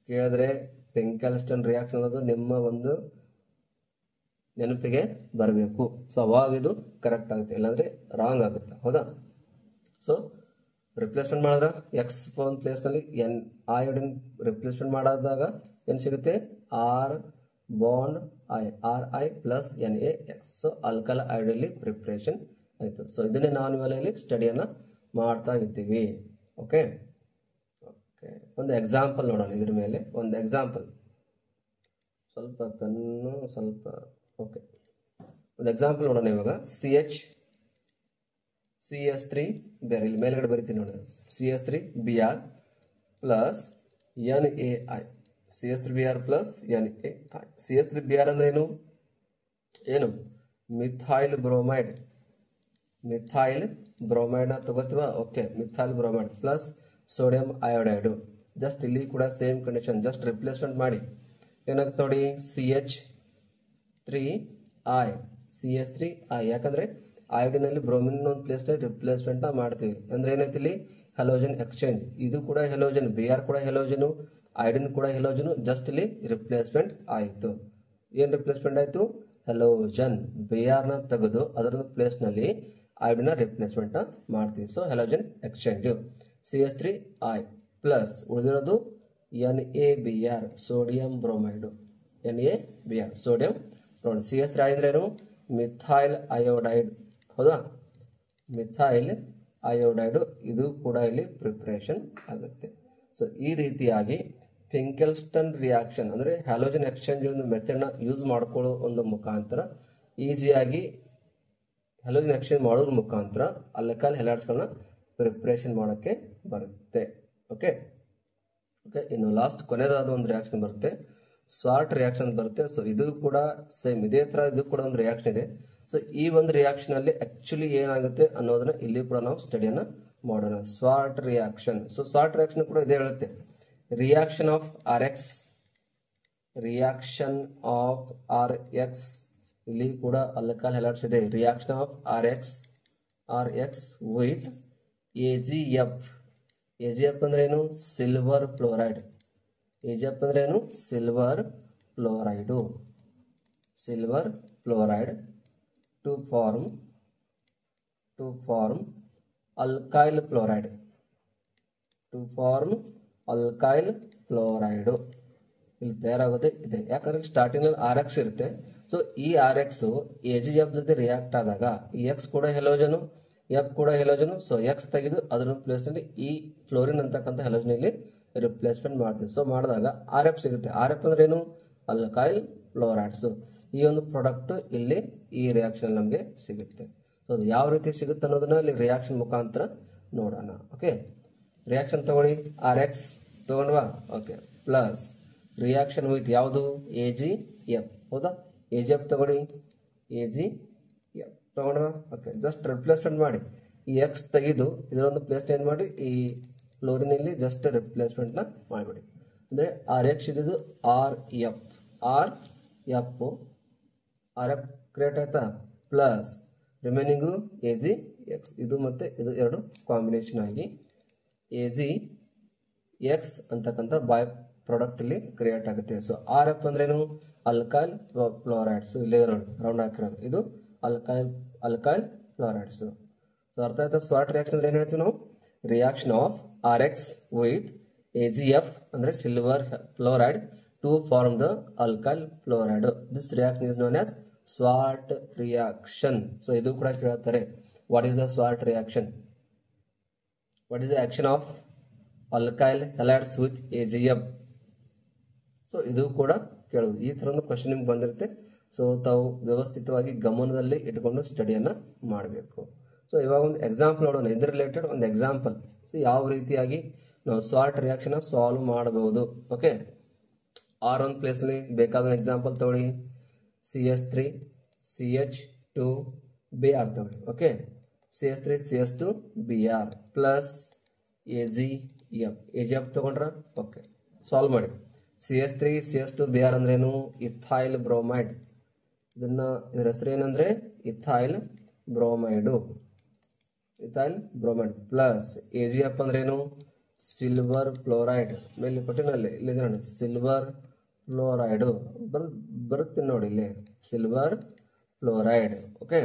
ಕೇಳಿದ್ರೆ ಫಿಂಕೆಲ್ಸ್ಟನ್ ರಿಯಾಕ್ಷನ್ ಅನ್ನೋದು ನಿಮ್ಮ ಒಂದು ನೆನಪಿಗೆ ಬರಬೇಕು. ಸೊ ಅವಾಗ ಇದು ಕರೆಕ್ಟ್ ಆಗುತ್ತೆ, ಇಲ್ಲಾಂದ್ರೆ ರಾಂಗ್ ಆಗುತ್ತೆ, ಹೌದಾ? ಸೊ ರಿಪ್ಲೇಸ್ಮೆಂಟ್ ಮಾಡಿದ್ರೆ ಎಕ್ಸ್ ಒಂದು ಪ್ಲೇಸ್ನಲ್ಲಿ ಎನ್ ಅಯೋಡಿನ್ ರಿಪ್ಲೇಸ್ಮೆಂಟ್ ಮಾಡಿದಾಗ ಏನು ಸಿಗುತ್ತೆ R bond R I plus N A X. So alkyl iodine preparation ಆಯಿತು. ಸೊ ಇದನ್ನೇ ನಾವು ಇವೆಲ್ಲ ಇಲ್ಲಿ ಸ್ಟಡಿಯನ್ನು ಮಾಡ್ತಾ ಇದ್ದೀವಿ. ಓಕೆ ಓಕೆ, ಒಂದು ಎಕ್ಸಾಂಪಲ್ ನೋಡೋಣ. ಇದ್ರ ಮೇಲೆ ಒಂದು ಎಕ್ಸಾಂಪಲ್, ಸ್ವಲ್ಪ ಪೆನ್ನು ಸ್ವಲ್ಪ. ಓಕೆ, ಒಂದು ಎಕ್ಸಾಂಪಲ್ ನೋಡೋಣ ಇವಾಗ. CH3 ಬೇರೆ ಇಲ್ಲಿ ಮೇಲ್ಗಡೆ ಬರಿತೀನಿ ನೋಡಿ. CH3Br plus NaI. CH3Br plus NaI. CH3Br ಅಂದ್ರೆ ಏನು? Methyl bromide. ಮಿಥೈಲ್ ಬ್ರೋಮೈಡ್ ನ ತಗೋತೀವ. Okay, methyl bromide plus sodium iodide. Just ಇಲ್ಲಿ ಕೂಡ ಸೇಮ್ ಕಂಡೀಷನ್, ಜಸ್ಟ್ ರಿಪ್ಲೇಸ್ಮೆಂಟ್ ಮಾಡಿ ಏನಾಗುತ್ತೆ ನೋಡಿ. CH3I. ಯಾಕಂದ್ರೆ ಅಯೋಡಿನ್ ಅಲ್ಲಿ ಬ್ರೋಮಿನ್ ಒಂದು ಪ್ಲೇಸ್ ರಿಪ್ಲೇಸ್ಮೆಂಟ್ ಮಾಡ್ತೀವಿ ಅಂದ್ರೆ ಏನೈತಿ ಇಲ್ಲಿ ಹೆಲೋಜನ್ ಎಕ್ಸ್ಚೇಂಜ್. ಇದು ಕೂಡ ಹೆಲೋಜನ್, Br ಕೂಡ ಹೆಲೋಜನ್, ಅಯೋಡಿನ್ ಕೂಡ ಹೆಲೋಜನ್. ಜಸ್ಟ್ ಇಲ್ಲಿ ರಿಪ್ಲೇಸ್ಮೆಂಟ್ ಆಯಿತು. ಏನ್ ರಿಪ್ಲೇಸ್ಮೆಂಟ್ ಆಯ್ತು? ಹೆಲೋಜನ್. Br ನ ತೆಗೆದು ಅದರ ಪ್ಲೇಸ್ ನಲ್ಲಿ ಅಯೋಡಿನ್ ರಿಪ್ಲೇಸ್ಮೆಂಟ್ ಮಾಡ್ತೀವಿ. So halogen exchange. CH3I plus ಉಳಿದಿರೋದು NaBr sodium bromide. NaBr sodium bromide. CH3I ಅಂದ್ರೆ ಏನು? Methyl iodide. ಹೌದಾ? Methyl iodide. ಇದು ಕೂಡ ಇಲ್ಲಿ ಪ್ರಿಪ್ರೇಷನ್ ಆಗುತ್ತೆ. ಸೊ ಈ ರೀತಿಯಾಗಿ ಫಿಂಕೆಲ್ಸ್ಟನ್ ರಿಯಾಕ್ಷನ್ ಅಂದ್ರೆ ಹ್ಯಾಲೋಜನ್ ಎಕ್ಸ್ಚೇಂಜ್ ಒಂದು ಮೆಥಡ್ ನ ಯೂಸ್ ಮಾಡ್ಕೊಳ್ಳೋ ಒಂದು ಮುಖಾಂತರ ಈಸಿಯಾಗಿ ಹ್ಯಾಲೋಜನ್ ಎಕ್ಸ್ಚೇಂಜ್ ಮಾಡೋದ್ರ ಮುಖಾಂತರ ಆಲ್ಕೈಲ್ ಹ್ಯಾಲೈಡ್ಸ್ಗಳನ್ನ ಪ್ರಿಪ್ರೇಷನ್ ಮಾಡೋಕ್ಕೆ ಬರುತ್ತೆ. ಓಕೆ ಓಕೆ, ಇನ್ನು ಲಾಸ್ಟ್ ಕೊನೆಯದಾದ ಒಂದು ರಿಯಾಕ್ಷನ್ ಬರುತ್ತೆ, ಸ್ವಾರ್ಟ್ ರಿಯಾಕ್ಷನ್ ಬರುತ್ತೆ. ಸೊ ಇದು ಕೂಡ ಸೇಮ್ ಇದೇ ತರ ಇದು ಕೂಡ ಒಂದು ರಿಯಾಕ್ಷನ್ ಇದೆ. ಸೊ ಈ ಒಂದು ರಿಯಾಕ್ಷನ್ ಅಲ್ಲಿ ಆಕ್ಚುಲಿ ಏನಾಗುತ್ತೆ ಅನ್ನೋದನ್ನ ಇಲ್ಲಿ ಕೂಡ ನಾವು ಸ್ಟಡಿಯನ್ನ ಮಾಡೋಣ. Swarts reaction. So Swarts reaction ಕೂಡ ಇದೇ ಹೇಳುತ್ತೆ. ರಿಯಾಕ್ಷನ್ ಆಫ್ ಆರ್ ಎಕ್ಸ್ ಇಲ್ಲಿ ಕೂಡ ಆಲ್ಕೈಲ್ ಹ್ಯಾಲೈಡ್ಸ್ ಇದೆ. Reaction of R X with AgF ಅಂದ್ರೆ ಏನು? Silver fluoride. AgF ಅಂದ್ರೆ ಏನು? Silver fluoride to form alkyl fluoride. ಇಲ್ಲಿ ತಯಾರಾಗುತ್ತೆ ಇದೆ. ಯಾಕಂದ್ರೆ ಸ್ಟಾರ್ಟಿಂಗ್ ನಲ್ಲಿ RX ಇರುತ್ತೆ. ಸೊ ಈ RX AgF ಜೊತೆ ರಿಯಾಕ್ಟ್ ಆದಾಗ ಈ X ಕೂಡ ಹೆಲೋಜನು, F ಕೂಡ ಹೆಲೋಜನು. ಸೊ X ತೆಗೆದು ಅದರ ಪ್ಲೇಸ್ ನಲ್ಲಿ ಈ ಫ್ಲೋರಿನ್ ಅಂತಕ್ಕಂಥ ಹೆಲೋಜನ್ ಇಲ್ಲಿ ರಿಪ್ಲೇಸ್ಮೆಂಟ್ ಮಾಡ್ತೀವಿ. ಸೊ ಮಾಡಿದಾಗ RF ಸಿಗುತ್ತೆ. RF ಅಂದ್ರೆ ಏನು? Alkyl fluorides. ಈ ಒಂದು ಪ್ರಾಡಕ್ಟ್ ಇಲ್ಲಿ ಈ ರಿಯಾಕ್ಷನ್ ನಮಗೆ ಸಿಗುತ್ತೆ. ಸೊ ಅದು ಯಾವ ರೀತಿ ಸಿಗುತ್ತೆ ಅನ್ನೋದನ್ನ ಇಲ್ಲಿ ರಿಯಾಕ್ಷನ್ ಮುಖಾಂತರ ನೋಡೋಣ. ಓಕೆ, ರಿಯಾಕ್ಷನ್ ತಗೊಳ್ಳಿ. RX ತಗೊಂಡ್ವಾ? ಓಕೆ, ಪ್ಲಸ್ ರಿಯಾಕ್ಷನ್ ವಿತ್ ಯಾವುದು? AgF. ಹೌದಾ? AgF ತಗೊಳ್ಳಿ. AgF ತಗೊಂಡ್ವಾ? ಓಕೆ, ಜಸ್ಟ್ ರಿಪ್ಲೇಸ್ಮೆಂಟ್ ಮಾಡಿ. ಈ X ತೆಗೆದು ಇದರೊಂದು ಪ್ಲೇಸ್ ಏನ್ ಮಾಡಿ ಈ ಫ್ಲೋರಿನ್ ಇಲ್ಲಿ ಜಸ್ಟ್ ರಿಪ್ಲೇಸ್ಮೆಂಟ್ ನ ಮಾಡಿಬಿಡಿ. ಅಂದ್ರೆ RX ಇದ್ದು RF ಕ್ರಿಯೇಟ್ ಆಯ್ತಾ? Plus remaining AgX. ಇದು ಮತ್ತೆ ಇದು ಎರಡು ಕಾಂಬಿನೇಷನ್ ಆಗಿ AgX ಅಂತಕ್ಕಂಥ ಬೈ ಪ್ರಾಡಕ್ಟ್ ಇಲ್ಲಿ ಕ್ರಿಯೇಟ್ ಆಗುತ್ತೆ. ಸೊ RF ಅಂದ್ರೇನು? Alkyl fluorides. ಇಲ್ಲೇ ರೌಂಡ್ ಹಾಕಿರೋದು ಇದು ಅಲ್ಕೈಲ್ ಫ್ಲೋರೈಡ್ಸ್. ಸೊ ಅರ್ಥ ಆಯ್ತಾ? ಸ್ವಾರ್ಟ್ ರಿಯಾಕ್ಷನ್ ಅಂದ್ರೆ ಏನ್ ಹೇಳ್ತೀವಿ ನಾವು? Reaction of RX with AgF ಅಂದ್ರೆ silver fluoride to form the alkyl fluoride. This reaction is known as Swarts reaction. So ಇದು ಕೂಡ ಕೇಳ್ತಾರೆ, what is the Swarts reaction? What is the action of alkyl halides with AgF? So ಇದು ಕೂಡ ಕೇಳುವುದು. ಈ ತರ ಒಂದು ಕ್ವಶನ್ ನಿಮ್ಗೆ ಬಂದಿರುತ್ತೆ. ಸೊ ತಾವು ವ್ಯವಸ್ಥಿತವಾಗಿ ಗಮನದಲ್ಲಿ ಇಟ್ಕೊಂಡು ಸ್ಟಡಿಯನ್ನ ಮಾಡಬೇಕು. ಸೊ ಇವಾಗ ಒಂದು ಎಕ್ಸಾಂಪಲ್ ನೋಡೋಣ. ಇದ್ರ ರಿಲೇಟೆಡ್ ಒಂದು ಎಕ್ಸಾಂಪಲ್. ಸೊ ಯಾವ ರೀತಿಯಾಗಿ ನಾವು ಸ್ವಾರ್ಟ್ ರಿಯಾಕ್ಷನ್ ಸಾಲ್ವ್ ಮಾಡಬಹುದು. ಓಕೆ, R1 ಪ್ಲೇಸ್ ಅಲ್ಲಿ ಬೇಕಾದ ಎಕ್ಸಾಂಪಲ್ ತಗೊಳ್ಳಿ. CH3 CH2Br ತಗೊಳ್ಳಿ. Okay, CH3 CH2Br plus AgF ತಗೊಂಡ್ರ? ಓಕೆ, ಸಾಲ್ವ್ ಮಾಡಿ. CH3 CH2Br ಅಂದ್ರೇನು? Ethyl bromide. ಇದರ ಹೆಸರು ಏನಂದ್ರೆ ಇಥೈಲ್ ಬ್ರೋಮೈಡ್ ಪ್ಲಸ್ AgF ಅಂದ್ರೇನು? Silver fluoride. ಮೇಲೆ ಕೊಟ್ಟಿನಲ್ಲಿ ಇಲ್ಲಿ ನೋಡಿ, ಸಿಲ್ವರ್ ಫ್ಲೋರೈಡ್ ಬರುತ್ತೆ ನೋಡಿ ಇಲ್ಲಿ, ಸಿಲ್ವರ್ ಫ್ಲೋರೈಡ್. ಓಕೆ,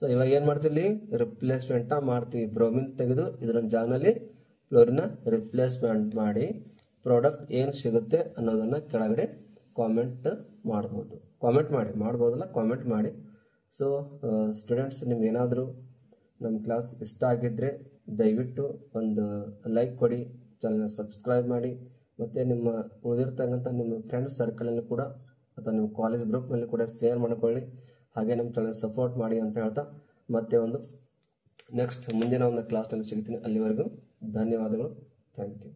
ಸೊ ಇವಾಗ ಏನು ಮಾಡ್ತೀವಿ, ರಿಪ್ಲೇಸ್ಮೆಂಟ್ ಮಾಡ್ತೀವಿ. ಬ್ರೋಮಿನ್ ತೆಗೆದು ಇದರ ಜಾಗದಲ್ಲಿ ಫ್ಲೋರಿನ ರಿಪ್ಲೇಸ್ಮೆಂಟ್ ಮಾಡಿ ಪ್ರಾಡಕ್ಟ್ ಏನು ಸಿಗುತ್ತೆ ಅನ್ನೋದನ್ನು ಕೆಳಗಡೆ ಕಾಮೆಂಟ್ ಮಾಡ್ಬೋದು. ಕಾಮೆಂಟ್ ಮಾಡಿ. ಸೊ ಸ್ಟೂಡೆಂಟ್ಸ್, ನಿಮ್ಗೆ ಏನಾದರೂ ನಮ್ಮ ಕ್ಲಾಸ್ ಇಷ್ಟ ಆಗಿದ್ದರೆ ದಯವಿಟ್ಟು ಒಂದು ಲೈಕ್ ಕೊಡಿ, ಚಾನಲ್ನ ಸಬ್ಸ್ಕ್ರೈಬ್ ಮಾಡಿ, ಮತ್ತು ನಿಮ್ಮ ಉಳಿದಿರ್ತಕ್ಕಂಥ ನಿಮ್ಮ ಫ್ರೆಂಡ್ಸ್ ಸರ್ಕಲಲ್ಲಿ ಕೂಡ ಅಥವಾ ನಿಮ್ಮ ಕಾಲೇಜ್ ಗ್ರೂಪ್ನಲ್ಲಿ ಕೂಡ ಶೇರ್ ಮಾಡ್ಕೊಳ್ಳಿ. ಹಾಗೆ ನಮ್ಮ ಚಾನಲ್ ಸಪೋರ್ಟ್ ಮಾಡಿ ಅಂತ ಹೇಳ್ತಾ ಮತ್ತೆ ಒಂದು ನೆಕ್ಸ್ಟ್ ಮುಂದಿನ ಒಂದು ಕ್ಲಾಸ್ನಲ್ಲಿ ಸಿಗ್ತೀನಿ. ಅಲ್ಲಿವರೆಗೂ ಧನ್ಯವಾದಗಳು. Thank you.